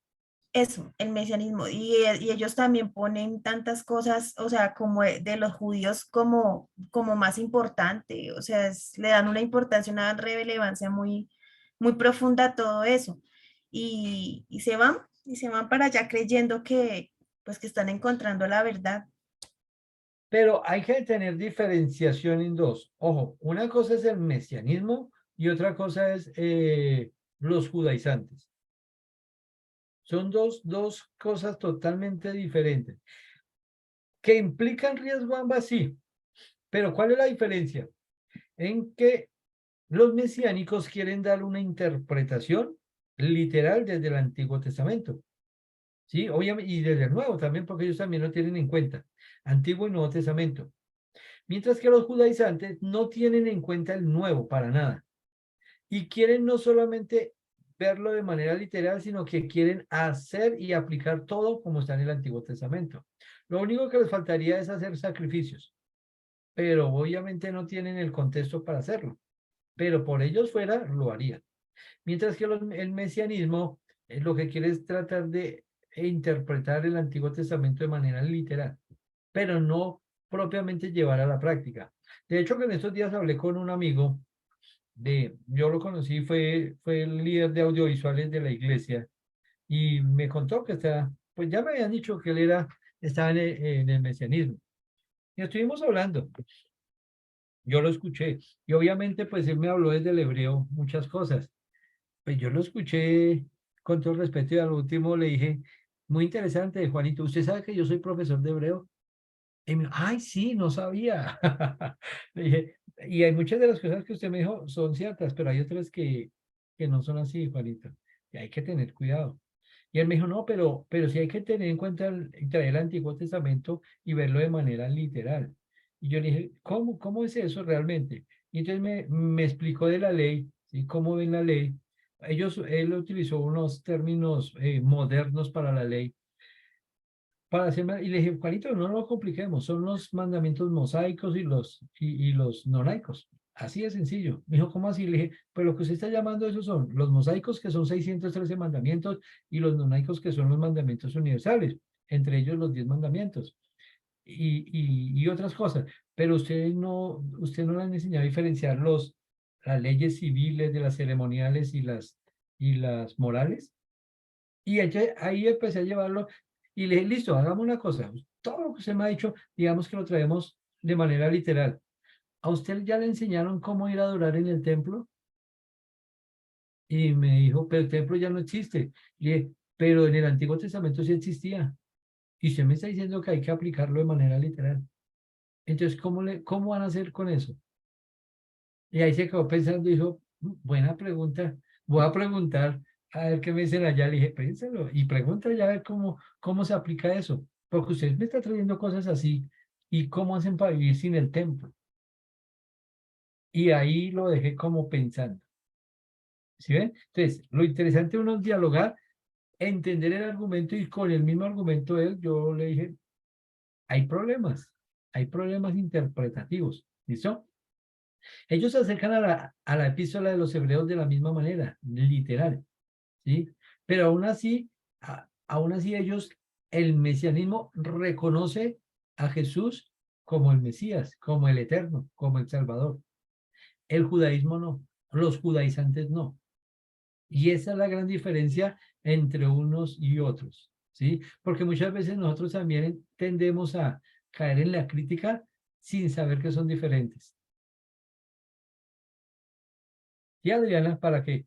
S8: Eso, el mesianismo. Y ellos también ponen tantas cosas, o sea, como de los judíos como más importante, o sea, le dan una importancia, una relevancia muy, muy profunda a todo eso. Y se van para allá creyendo que, pues, que están encontrando la verdad.
S1: Pero hay que tener diferenciación en dos. Ojo, una cosa es el mesianismo y otra cosa es los judaizantes. Son dos cosas totalmente diferentes. ¿Que implican riesgo ambas? Sí. Pero ¿cuál es la diferencia? En que los mesiánicos quieren dar una interpretación literal desde el Antiguo Testamento. Sí, obviamente, y desde el Nuevo también, porque ellos también lo tienen en cuenta. Antiguo y Nuevo Testamento. Mientras que los judaizantes no tienen en cuenta el Nuevo para nada. Y quieren no solamente verlo de manera literal, sino que quieren hacer y aplicar todo como está en el Antiguo Testamento. Lo único que les faltaría es hacer sacrificios, pero obviamente no tienen el contexto para hacerlo. Pero por ellos fuera, lo harían. Mientras que el mesianismo lo que quiere es tratar de interpretar el Antiguo Testamento de manera literal, pero no propiamente llevar a la práctica. De hecho, que en estos días hablé con un amigo yo lo conocí, fue el líder de audiovisuales de la iglesia y me contó que pues ya me habían dicho que él estaba en el mesianismo. Y estuvimos hablando, yo lo escuché y obviamente pues él me habló desde el hebreo muchas cosas. Pues yo lo escuché con todo el respeto y al último le dije, muy interesante, Juanito, ¿usted sabe que yo soy profesor de hebreo? Y me dijo, ay, sí, no sabía. Le dije, y hay muchas de las cosas que usted me dijo son ciertas, pero hay otras que no son así, Juanito. Y hay que tener cuidado. Y él me dijo, no, pero sí hay que tener en cuenta traer el Antiguo Testamento y verlo de manera literal. Y yo le dije, ¿cómo es eso realmente? Y entonces me explicó de la ley, ¿sí? ¿Cómo ven la ley? Él utilizó unos términos modernos para la ley para hacer, y le dije, Juanito, no nos compliquemos, son los mandamientos mosaicos y los nonaicos. Así de sencillo. Me dijo, ¿cómo así? Le dije, pues lo que usted está llamando esos son los mosaicos, que son 613 mandamientos, y los nonaicos, que son los mandamientos universales, entre ellos los 10 mandamientos y otras cosas. Pero usted no le han enseñado a diferenciar las leyes civiles de las ceremoniales y las morales. Y ahí empecé a llevarlo y le dije, listo, hagamos una cosa. Todo lo que usted me ha dicho, digamos que lo traemos de manera literal. ¿a usted ya le enseñaron cómo ir a adorar en el templo? Y me dijo, pero el templo ya no existe. Y dije, pero en el Antiguo Testamento sí existía. Y usted me está diciendo que hay que aplicarlo de manera literal. Entonces, ¿cómo van a hacer con eso? Y ahí se quedó pensando y dijo, buena pregunta. Voy a preguntar a ver qué me dicen allá. Le dije, pénselo y pregunta ya a ver cómo se aplica eso. Porque usted me está trayendo cosas así. ¿Y cómo hacen para vivir sin el templo? Y ahí lo dejé como pensando. ¿Sí ven? Entonces, lo interesante de uno es dialogar, entender el argumento y con el mismo argumento yo le dije, hay problemas interpretativos. ¿Listo? Ellos se acercan a la epístola de los hebreos de la misma manera, literal, ¿sí? Pero aún así ellos, el mesianismo reconoce a Jesús como el Mesías, como el Eterno, como el Salvador. El judaísmo no, los judaizantes no. Y esa es la gran diferencia entre unos y otros, ¿sí? Porque muchas veces nosotros también tendemos a caer en la crítica sin saber que son diferentes. Y Adriana, para que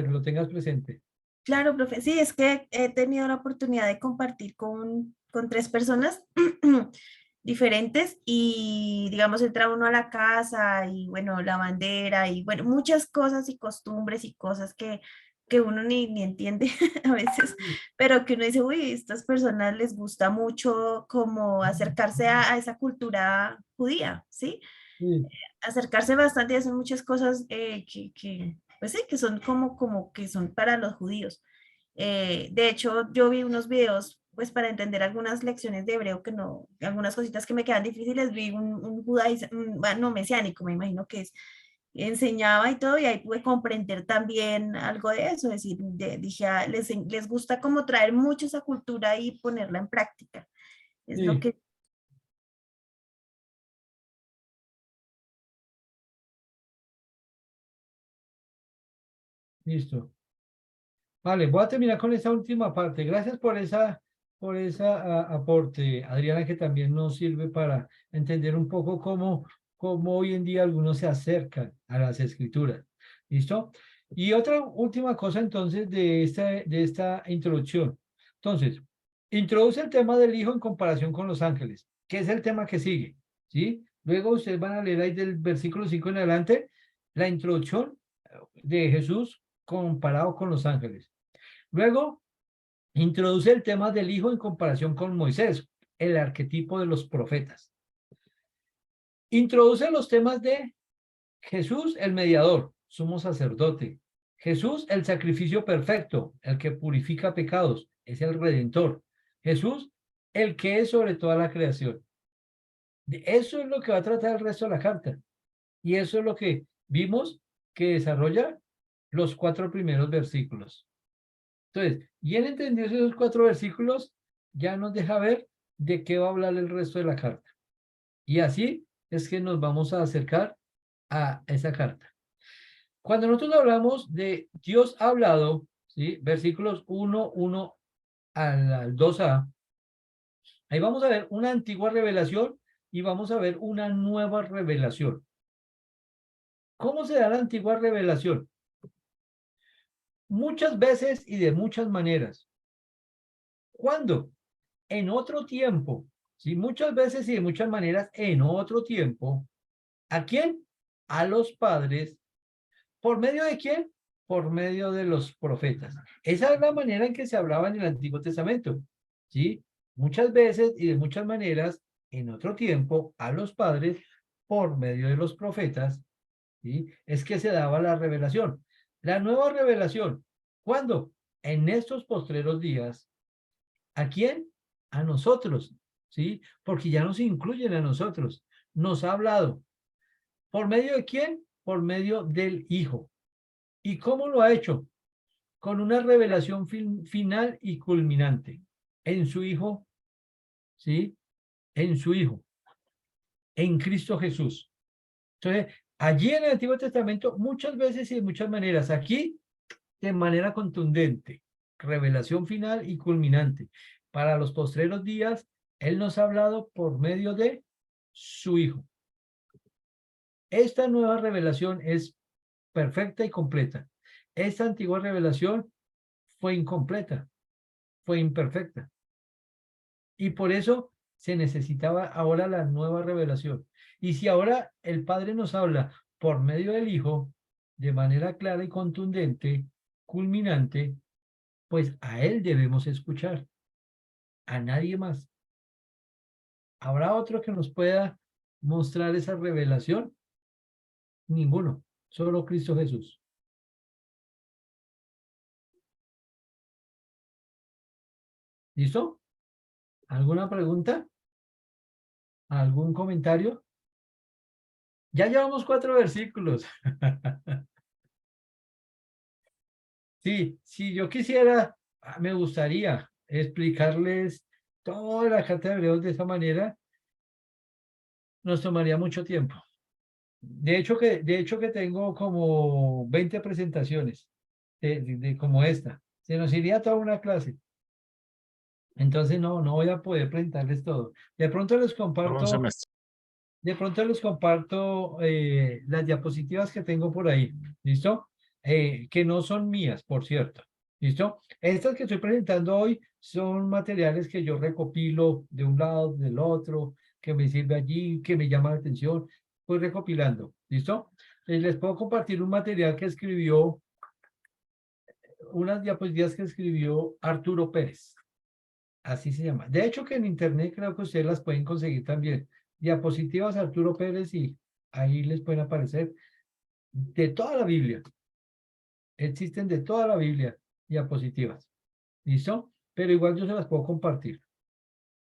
S1: lo tengas presente.
S8: Claro, profe. Sí, es que he tenido la oportunidad de compartir con 3 personas diferentes y, digamos, entra uno a la casa y, bueno, la bandera y, bueno, muchas cosas y costumbres y cosas que uno ni entiende a veces, pero que uno dice, uy, a estas personas les gusta mucho como acercarse a esa cultura judía, ¿sí?
S1: Sí,
S8: Acercarse bastante y hacen muchas cosas pues sí, que son como que son para los judíos. De hecho, yo vi unos videos, pues para entender algunas lecciones de hebreo que no, algunas cositas que me quedan difíciles, vi un judaísmo, bueno, mesiánico, me imagino que es, enseñaba y todo, y ahí pude comprender también algo de eso, es decir, dije, les gusta como traer mucho esa cultura y ponerla en práctica. Es lo
S1: sí,
S8: que...
S1: listo. Vale, voy a terminar con esa última parte. Gracias por esa aporte, Adriana, que también nos sirve para entender un poco cómo hoy en día algunos se acercan a las escrituras. ¿Listo? Y otra última cosa entonces de esta introducción. Entonces, introduce el tema del Hijo en comparación con los ángeles, que es el tema que sigue. ¿Sí? Luego ustedes van a leer ahí del versículo 5 en adelante la introducción de Jesús comparado con los ángeles. Luego, introduce el tema del Hijo en comparación con Moisés, el arquetipo de los profetas. Introduce los temas de Jesús, el mediador, sumo sacerdote. Jesús, el sacrificio perfecto, el que purifica pecados, es el redentor. Jesús, el que es sobre toda la creación. Eso es lo que va a tratar el resto de la carta. Y eso es lo que vimos que desarrolla los 4 primeros versículos. Entonces, bien entendidos esos 4 versículos, ya nos deja ver de qué va a hablar el resto de la carta. Y así es que nos vamos a acercar a esa carta. Cuando nosotros hablamos de Dios ha hablado, ¿sí? Versículos 1 al 2a, ahí vamos a ver una antigua revelación y vamos a ver una nueva revelación. ¿Cómo se da la antigua revelación? Muchas veces y de muchas maneras. ¿Cuándo? En otro tiempo, ¿sí? Muchas veces y de muchas maneras en otro tiempo. ¿A quién? A los padres. ¿Por medio de quién? Por medio de los profetas. Esa es la manera en que se hablaba en el Antiguo Testamento, ¿sí? Muchas veces y de muchas maneras en otro tiempo a los padres por medio de los profetas, ¿sí? Es que se daba la revelación. La nueva revelación, ¿cuándo? En estos postreros días. ¿A quién? A nosotros, ¿sí? Porque ya nos incluyen a nosotros. Nos ha hablado. ¿Por medio de quién? Por medio del Hijo. ¿Y cómo lo ha hecho? Con una revelación final y culminante. En su Hijo, ¿sí? En su Hijo. En Cristo Jesús. Entonces, allí en el Antiguo Testamento, muchas veces y de muchas maneras. Aquí, de manera contundente. Revelación final y culminante. Para los postreros días, Él nos ha hablado por medio de su Hijo. Esta nueva revelación es perfecta y completa. Esta antigua revelación fue incompleta, fue imperfecta. Y por eso se necesitaba ahora la nueva revelación. Y si ahora el Padre nos habla por medio del Hijo, de manera clara y contundente, culminante, pues a Él debemos escuchar, a nadie más. ¿Habrá otro que nos pueda mostrar esa revelación? Ninguno, solo Cristo Jesús. ¿Listo? ¿Alguna pregunta? ¿Algún comentario? Ya llevamos 4 versículos. Sí, si yo quisiera, me gustaría explicarles toda la carta de Hebreos de esa manera, nos tomaría mucho tiempo. De hecho que tengo como 20 presentaciones como esta. Se nos iría toda una clase. Entonces no voy a poder presentarles todo. De pronto les
S3: Todo un
S1: comparto,
S3: semestre.
S1: las diapositivas que tengo por ahí. ¿Listo? Que no son mías, por cierto. ¿Listo? Estas que estoy presentando hoy son materiales que yo recopilo de un lado, del otro, que me sirve allí, que me llama la atención. Voy recopilando. ¿Listo? Les puedo compartir un material que escribió, unas diapositivas que escribió Arturo Pérez. Así se llama. De hecho que en internet creo que ustedes las pueden conseguir también. Diapositivas Arturo Pérez y ahí les pueden aparecer de toda la Biblia. Existen de toda la Biblia diapositivas. ¿Listo? Pero igual yo se las puedo compartir.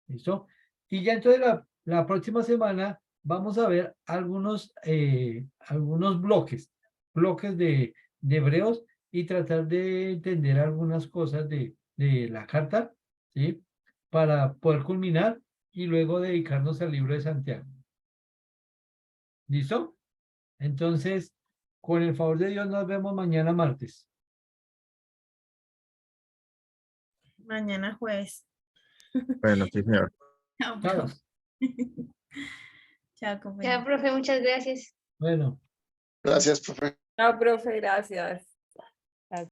S1: ¿Listo? Y ya entonces la próxima semana vamos a ver algunos bloques de Hebreos y tratar de entender algunas cosas de la carta, ¿sí? Para poder culminar y luego dedicarnos al libro de Santiago. ¿Listo? Entonces, con el favor de Dios, nos vemos mañana martes.
S8: Mañana jueves.
S3: Bueno, sí, señor.
S8: Chao,
S1: Chao.
S8: profe. Chao, compañero.
S2: Ya, profe, muchas gracias.
S1: Bueno.
S5: Gracias, profe.
S4: No, profe, gracias.